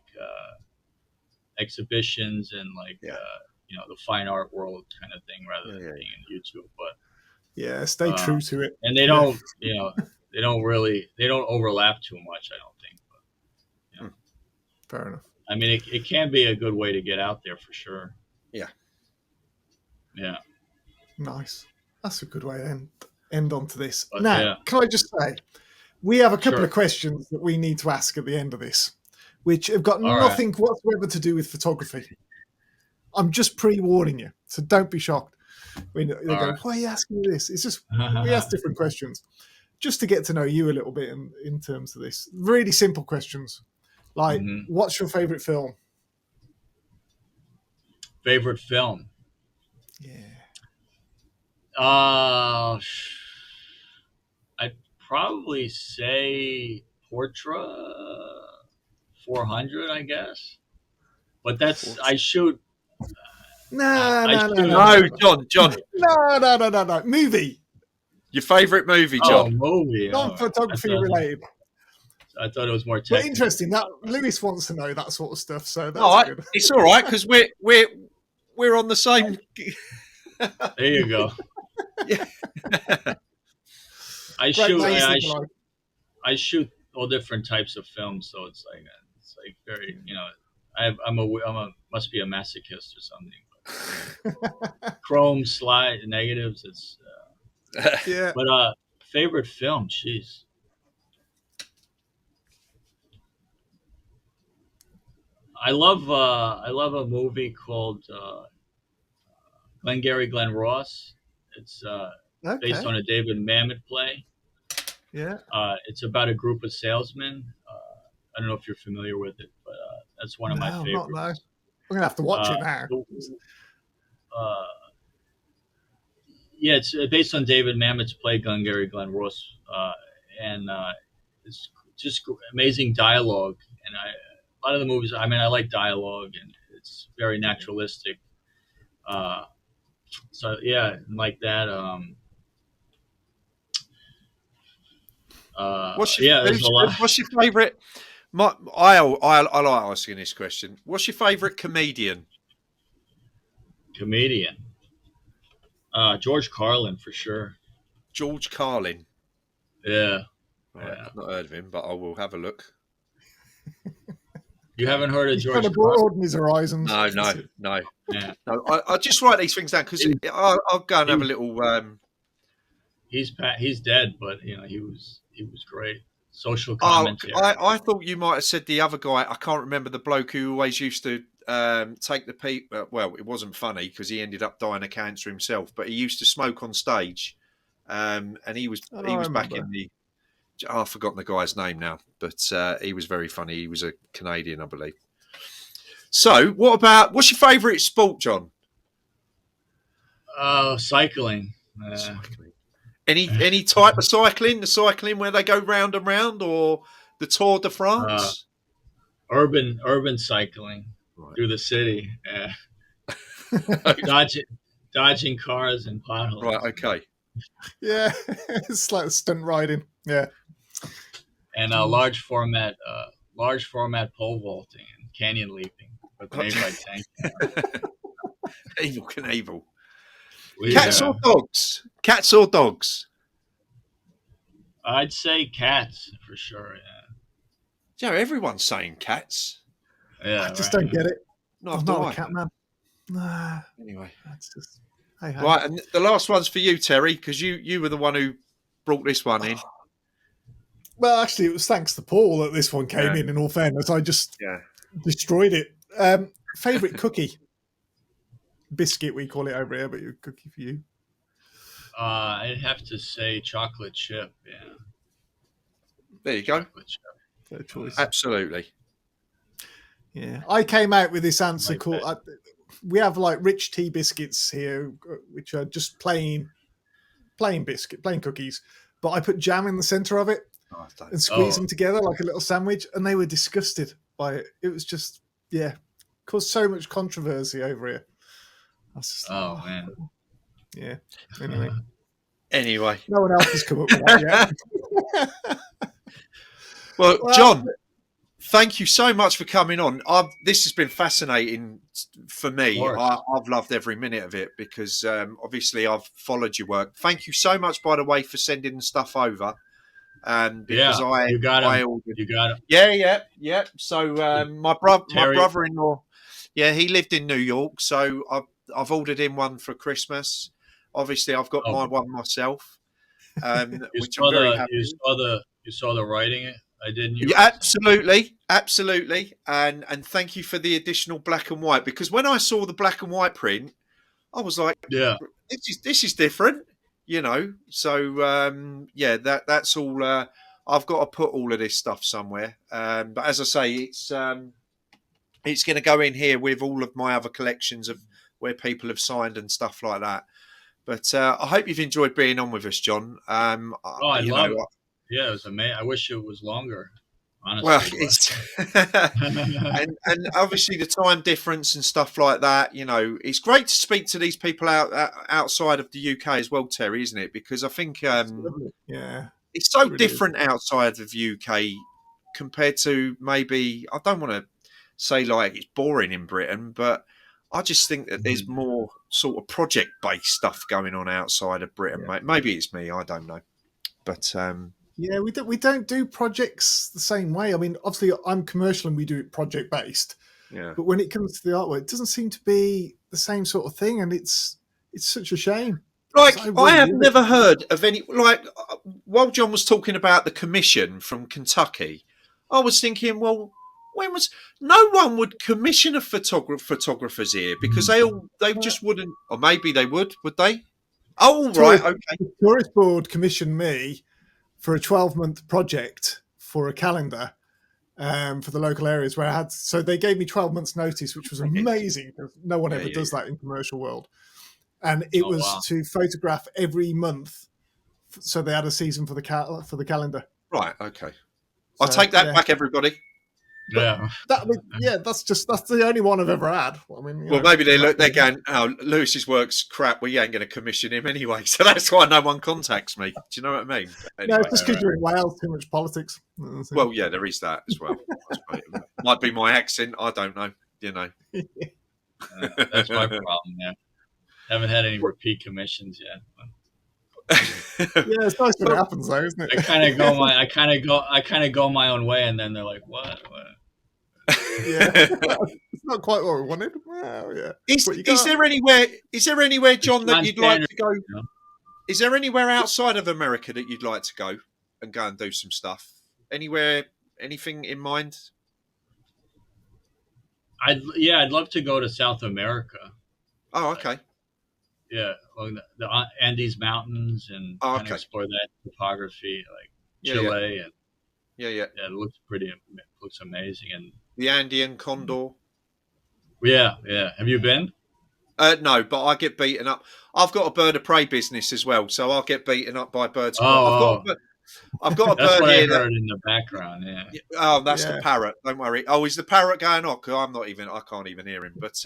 exhibitions and like you know, the fine art world kind of thing, rather than being in YouTube. But yeah, stay true to it. And they don't, you know, they don't overlap too much, I don't think. But, you know. Fair enough. I mean, it can be a good way to get out there for sure. Yeah. Yeah. Nice. That's a good way to end on to this. But, now, can I just say, we have a couple of questions that we need to ask at the end of this, which have got nothing whatsoever to do with photography. I'm just pre-warning you, so don't be shocked when they go, why are you asking me this? It's just, we ask different questions just to get to know you a little bit in terms of this. Really simple questions. Like, what's your favorite film? Favorite film? Yeah. I'd probably say Portra 400, I guess. But that's, I shoot. No, John. No. Movie. Your favorite movie, John? Oh, movie. Non-photography related. I thought it was more technical. But interesting. That Lewis wants to know that sort of stuff. So that's good. It's all right because we're on the same. There you go. Yeah. I shoot all different types of films, so it's like very, you know, must be a masochist or something. Chrome slide negatives. It's yeah. But favorite film, jeez. I love a movie called Glengarry Glen Ross. It's based on a David Mamet play. Yeah. It's about a group of salesmen. I don't know if you're familiar with it, but that's one of my favorites. Not now. I'm gonna have to watch it now. Yeah, it's based on David Mamet's play Glengarry Glen Ross, and it's just amazing dialogue. And a lot of the movies, I mean, I like dialogue, and it's very naturalistic. So yeah, like that. What's your favorite? I like asking this question. What's your favorite comedian? George Carlin for sure. George Carlin. Yeah. I've not heard of him, but I will have a look. You haven't heard of George Carlin? Broaden his horizons. No. Yeah. No, I just write these things down because I'll go and have a little. He's dead, but you know he was great. Social commentary. I thought you might have said the other guy. I can't remember the bloke who always used to take the peep. Well, it wasn't funny because he ended up dying of cancer himself, but he used to smoke on stage, and he was back in the. I've forgotten the guy's name now, but he was very funny. He was a Canadian, I believe. So, what's your favourite sport, John? Cycling. Cycling. Any type of cycling? The cycling where they go round and round, or the Tour de France? Urban cycling through the city. Dodging cars and potholes. Right. Okay. Yeah, it's like stunt riding. Yeah. And large format pole vaulting and canyon leaping, but made by tank. Evil Knievel. Cats or dogs? Cats or dogs? I'd say cats for sure. Yeah. Yeah, everyone's saying cats. Yeah, I just don't get it. I'm not a cat man. Nah. Anyway, that's just hey. Right, and the last one's for you, Terry, because you were the one who brought this one in. Well, actually, it was thanks to Paul that this one came in. In all fairness, I just destroyed it. Favorite cookie? biscuit we call it over here, but your cookie for you. I'd have to say chocolate chip. Yeah, There you go. chocolate chip. Fair choice. Absolutely. Yeah, I came out with this answer Like called. We have like rich tea biscuits here, which are just plain cookies. But I put jam in the center of it and squeeze them together like a little sandwich, and they were disgusted by it. It was just caused so much controversy over here. I was just like, man. Yeah. Anyway. Anyway. No one else has come up with that yet. Well, John, thank you so much for coming on. This has been fascinating for me. I've loved every minute of it because obviously I've followed your work. Thank you so much, by the way, for sending the stuff over. Because you got him. You got him. Yeah. So my brother-in-law, he lived in New York, so I've ordered him one for Christmas. Obviously, I've got my one myself, which I'm very happy. You saw the writing I did. Yeah, absolutely, and thank you for the additional black and white, because when I saw the black and white print, I was like, this is different, So that's all. I've got to put all of this stuff somewhere, but as I say, it's going to go in here with all of my other collections of where people have signed and stuff like that. But I hope you've enjoyed being on with us, John. I love it. Yeah, it was amazing. I wish it was longer, honestly. Well, it's and obviously the time difference and stuff like that. It's great to speak to these people outside of the UK as well, Terry, isn't it? Because I think it's so different outside of the UK compared to, maybe, I don't want to say like it's boring in Britain, but I just think that there's more sort of project-based stuff going on outside of Britain, mate. Maybe it's me, I don't know. But we don't do projects the same way. I mean, obviously I'm commercial and we do it project-based. Yeah. But when it comes to the artwork, it doesn't seem to be the same sort of thing, and it's such a shame. Like, I have never heard of any, like, while John was talking about the commission from Kentucky, I was thinking, well, no one would commission a photographers here, because they just wouldn't, or maybe they would they? Oh, right, okay. The tourist board commissioned me for a 12-month project for a calendar for the local areas where I had. So they gave me 12 months notice, which was amazing. No one ever does that in commercial world. And it was to photograph every month. So they had a season for the calendar. Right. Okay. I'll take that back, everybody. Yeah. That's the only one I've ever had. I mean, maybe they're going, oh, Lewis's work's crap. We ain't going to commission him anyway, so that's why no one contacts me. Do you know what I mean? Anyway, no, just because you're in Wales, too much politics. Well, yeah, there is that as well. Might be my accent. I don't know. That's my problem. Yeah, haven't had any repeat commissions yet. Yeah, it's nice when it happens, though, isn't it? I kind of go my own way, and then they're like, "What?" Yeah, it's not quite what we wanted. Well, yeah. Is there anywhere, John, that you'd like to go? Is there anywhere outside of America that you'd like to go and do some stuff? Anywhere? Anything in mind? I'd love to go to South America. Oh, okay. Yeah, the Andes Mountains, and kind of explore that topography, like Chile, and it looks looks amazing, and the Andean condor. Yeah. Have you been? No, but I get beaten up. I've got a bird of prey business as well, so I'll get beaten up by birds. I've got a that's bird what here. I heard in the background. Yeah. Oh, that's the parrot. Don't worry. Oh, is the parrot going off? Because I can't even hear him. But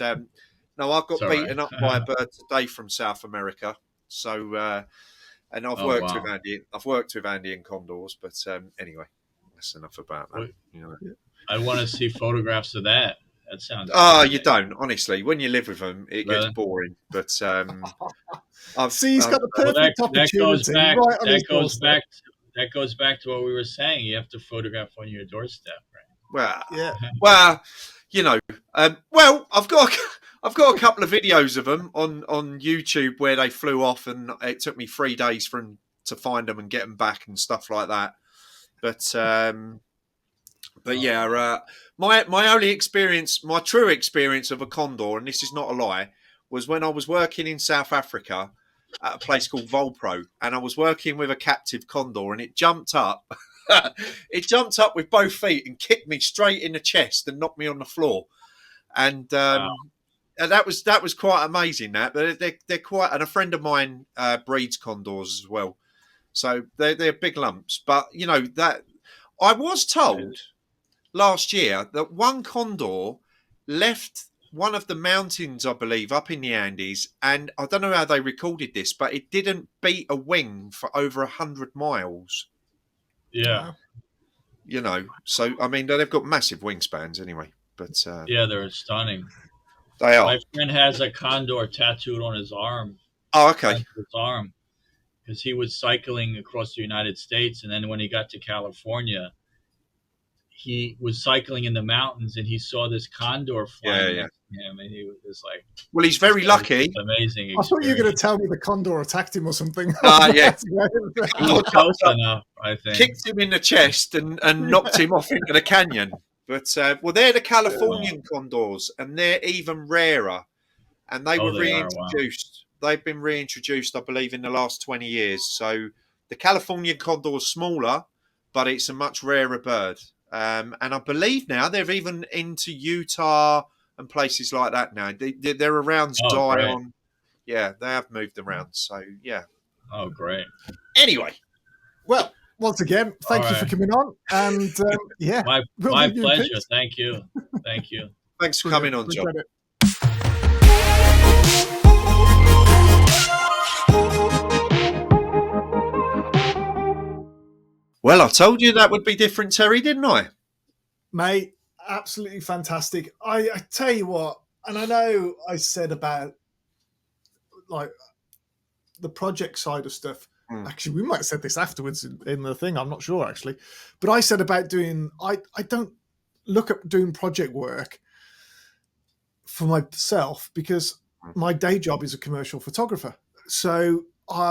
no, I've got beaten up by a bird today from South America. So, and I've worked with Andy. I've worked with Andean condors. But anyway, that's enough about that. I want to see photographs of that. That sounds. You don't, honestly. When you live with them, it gets boring. But he's got the perfect opportunity. That goes back to what we were saying. You have to photograph on your doorstep, right? Well, I've got a couple of videos of them on YouTube where they flew off, and it took me 3 days to find them and get them back and stuff like that. But my only experience, my true experience of a condor, and this is not a lie, was when I was working in South Africa at a place called Volpro, and I was working with a captive condor, and it jumped up. It jumped up with both feet and kicked me straight in the chest and knocked me on the floor. And Wow. and that was quite amazing. That, but they're quite. And a friend of mine breeds condors as well, so they're big lumps. But you know that I was told last year that one condor left one of the mountains, I believe, up in the Andes, and I don't know how they recorded this, but it didn't beat a wing for over 100 miles. Yeah. You know, so I mean, they've got massive wingspans anyway. But Yeah, they're stunning. they are. My friend has a condor tattooed on his arm. Oh, okay. Under his arm, because he was cycling across the United States, and then when he got to California, he was cycling in the mountains, and he saw this condor flying next to him, and he was just like, well, he's very lucky. It's amazing experience. I thought you were going to tell me the condor attacked him or something. Yeah. Close enough, I think. Kicked him in the chest and knocked him off into the canyon. But well, they're the Californian condors, and they're even rarer. And they were reintroduced. Wow. They've been reintroduced, I believe, in the last 20 years. So the Californian condor is smaller, but it's a much rarer bird. And I believe now they're even into Utah and places like that now. They're around Zion. Great. Yeah, they have moved around. So, yeah. Oh, great. Anyway. Well, once again, thank you for coming on. And, yeah. My pleasure. Thank you. Thank you. Thanks for coming on, John. Well, I told you that would be different, Terry, didn't I? Mate, absolutely fantastic. I tell you what, and I know I said about like the project side of stuff. Actually, we might have said this afterwards in the thing. I'm not sure, actually. But I said about doing, I don't look at doing project work for myself because my day job is a commercial photographer. So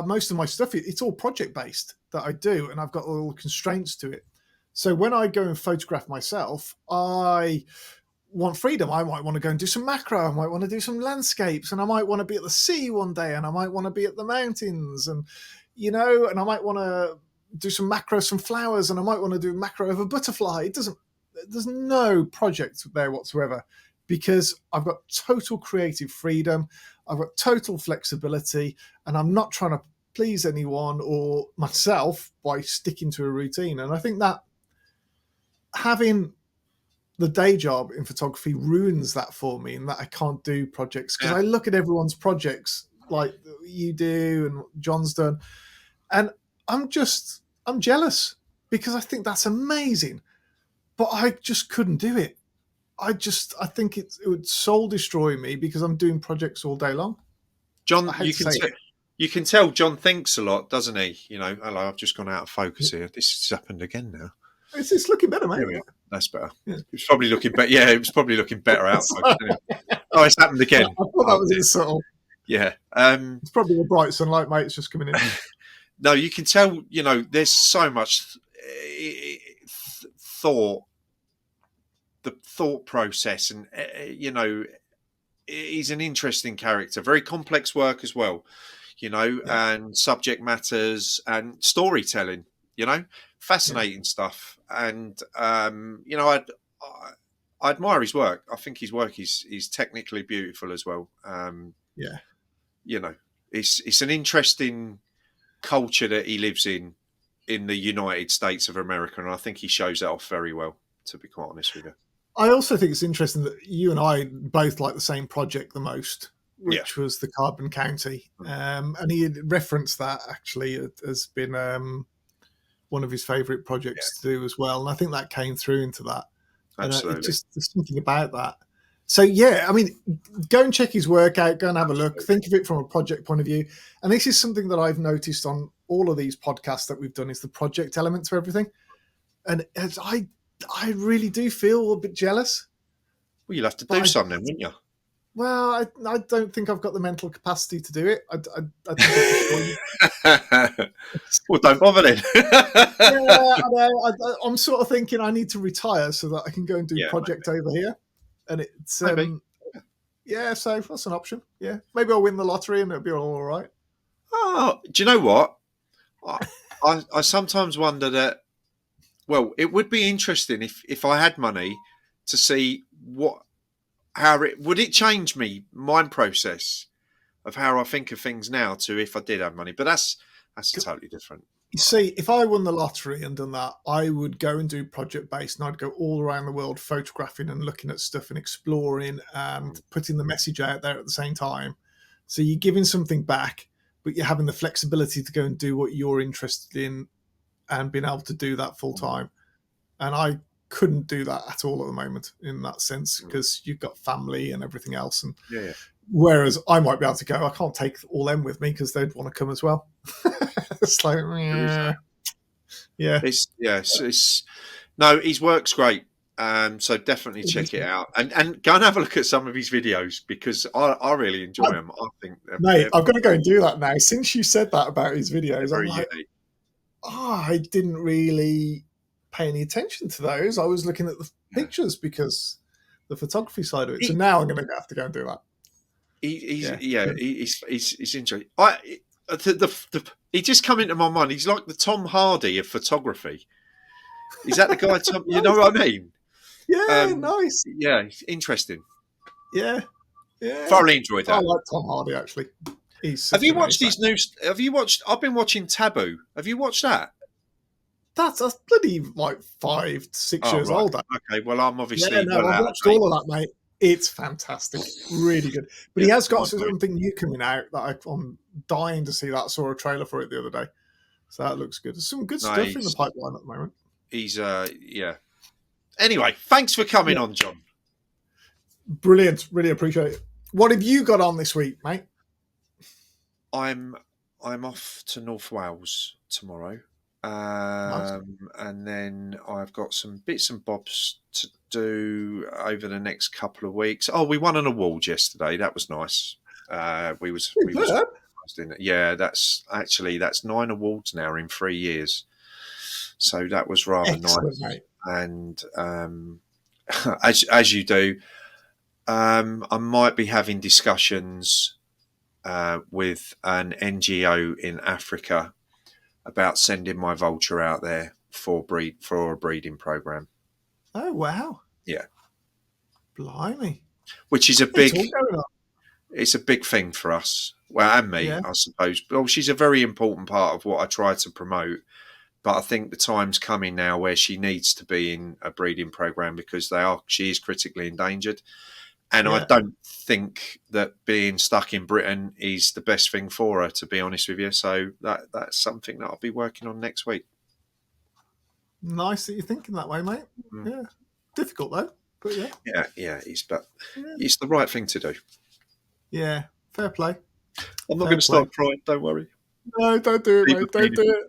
most of my stuff, it's all project based that I do, and I've got all the constraints to it. So when I go and photograph myself, I want freedom. I might want to go and do some macro. I might want to do some landscapes, and I might want to be at the sea one day, and I might want to be at the mountains, and you know, and I might want to do some macro, some flowers, and I might want to do macro of a butterfly. There's no project there whatsoever because I've got total creative freedom. I've got total flexibility, and I'm not trying to please anyone or myself by sticking to a routine. And I think that having the day job in photography ruins that for me, and that I can't do projects because I look at everyone's projects like you do and John's done, and I'm jealous because I think that's amazing, but I just couldn't do it. I think it would soul destroy me because I'm doing projects all day long. John, you can tell John thinks a lot, doesn't he? You know, hello, I've just gone out of focus here. This has happened again now. It's looking better, mate. There we are. That's better. Yeah. It's probably looking better. Yeah, it was probably looking better out. Oh, it's happened again. I thought that was subtle. Yeah. It's probably the bright sunlight, mate. It's just coming in. No, you can tell, you know, there's so much thought, the thought process, and, you know, he's an interesting character, very complex work as well, you know, and subject matters and storytelling, you know, fascinating stuff. And, you know, I admire his work. I think his work is technically beautiful as well. You know, it's an interesting culture that he lives in the United States of America, and I think he shows that off very well, to be quite honest with you. I also think it's interesting that you and I both like the same project the most, which was the Carbon County, and he had referenced that actually as been one of his favourite projects to do as well, and I think that came through into that. Absolutely. There's something about that. So, yeah, I mean, go and check his work out, go and have a look, think of it from a project point of view. And this is something that I've noticed on all of these podcasts that we've done is the project element to everything. And I really do feel a bit jealous. Well, you'll have to do something, wouldn't you? Well, I don't think I've got the mental capacity to do it. I think well, don't bother then. I know. I'm sort of thinking I need to retire so that I can go and do project over here. And it's Yeah, so that's an option. Yeah, maybe I'll win the lottery and it'll be all right. Oh, do you know what? I sometimes wonder that. Well, it would be interesting if I had money to see how it would it change me mind process of how I think of things now to if I did have money. But that's totally different. You see, if I won the lottery and done that, I would go and do project based, and I'd go all around the world photographing and looking at stuff and exploring and putting the message out there at the same time. So you're giving something back, but you're having the flexibility to go and do what you're interested in and being able to do that full time. And I couldn't do that at all at the moment in that sense because you've got family and everything else. And Yeah. whereas I might be able to go, I can't take all them with me because they'd want to come as well. It's like, yeah. No, his work's great. So definitely check it out and go and have a look at some of his videos because I really enjoy them. I think, mate, I've got to go and do that now. Since you said that about his videos, I'm like, I didn't really pay any attention to those. I was looking at the pictures because the photography side of it. So now I'm going to have to go and do that. He's interesting. He just come into my mind. He's like the Tom Hardy of photography. Is that the guy? Tom, you know what I mean? Yeah, nice. Yeah, interesting. Yeah. Thoroughly enjoyed that. I like Tom Hardy actually. Have you watched his new? Have you watched? I've been watching Taboo. Have you watched that? That's bloody like 5-6 years old. Okay, well I'm obviously. I've watched all of that, mate. It's fantastic, really good. But he has got something new coming out that I'm dying to see. That I saw a trailer for it the other day, so that looks good. There's some good stuff in the pipeline at the moment. He's Anyway, thanks for coming on, John. Brilliant, really appreciate it. What have you got on this week, mate? I'm off to North Wales tomorrow. Nice. And then I've got some bits and bobs to do over the next couple of weeks. Oh, we won an award yesterday. That was nice. That's 9 awards now in 3 years. So that was rather nice. Mate. And as you do, I might be having discussions with an NGO in Africa about sending my vulture out there for a breeding program. Oh wow! Yeah, blimey! Which is it's a big thing for us. Well, and me, I suppose. Well, she's a very important part of what I try to promote. But I think the time's coming now where she needs to be in a breeding program because she is critically endangered. And I don't think that being stuck in Britain is the best thing for her, to be honest with you. So that's something that I'll be working on next week. Nice that you're thinking that way, mate. Yeah. Difficult though, but yeah. Yeah, it's the right thing to do. Yeah, fair play. I'm not going to start crying, don't worry. No, don't do it, mate. Don't do it.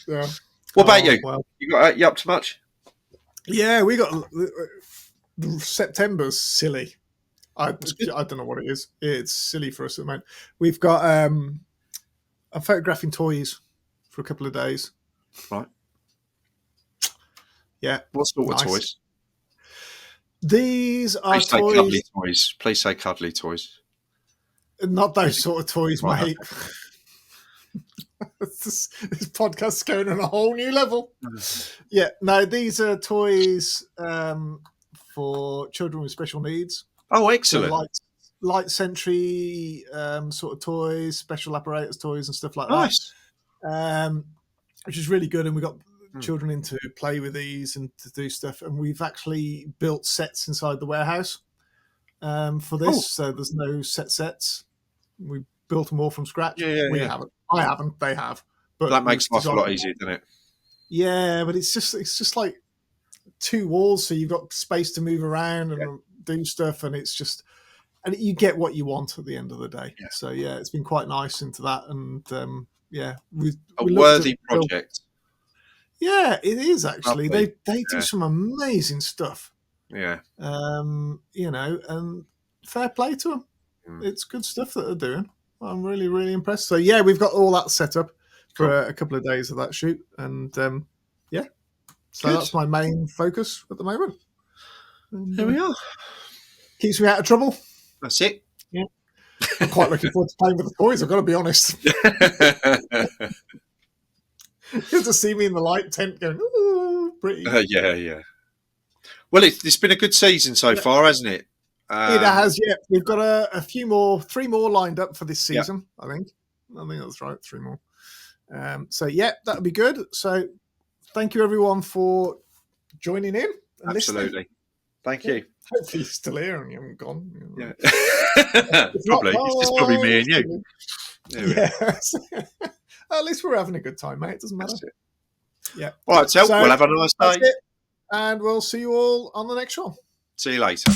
Yeah. What about you? Well, you up to much? Yeah, we got September's silly. I don't know what it is. It's silly for us at the moment. We've got I'm photographing toys for a couple of days. Right. Yeah. What sort of toys? These are Please say cuddly toys. Please say cuddly toys. Not those sort of toys, mate. This podcast's going on a whole new level. Yeah, no, these are toys for children with special needs. Oh, excellent. So light sentry sort of toys, special apparatus toys and stuff like that. Which is really good. And we got children in to play with these and to do stuff. And we've actually built sets inside the warehouse for this. So there's no sets. We built them all from scratch. We haven't. I haven't. They have. But that makes life a lot easier, doesn't it? Yeah, but it's just like 2 walls, so you've got space to move around and do stuff, and it's just, and you get what you want at the end of the day. Yeah. So it's been quite nice into that, and we worthy project. Yeah, it is actually. Lovely. They do some amazing stuff. Yeah. And fair play to them. It's good stuff that they're doing. I'm really, really impressed. So we've got all that set up for a couple of days of that shoot, and so that's my main focus at the moment. There we are. Keeps me out of trouble. That's it. I'm quite looking forward to playing with the toys, I've got to be honest. Just to see me in the light tent going, ooh, pretty. Yeah. Well, it's been a good season so far, hasn't it? It has, yeah. We've got three more lined up for this season, I think. I think that's right, 3 more. So, yeah, that'll be good. So, thank you, everyone, for joining in and Absolutely. listening. Thank you. Hopefully you're still here and you haven't gone. Yeah. Probably. It's just probably me and you. Yes. At least we're having a good time, mate. It doesn't matter. Yeah. All right, so we'll have a nice day. That's it. And we'll see you all on the next show. See you later.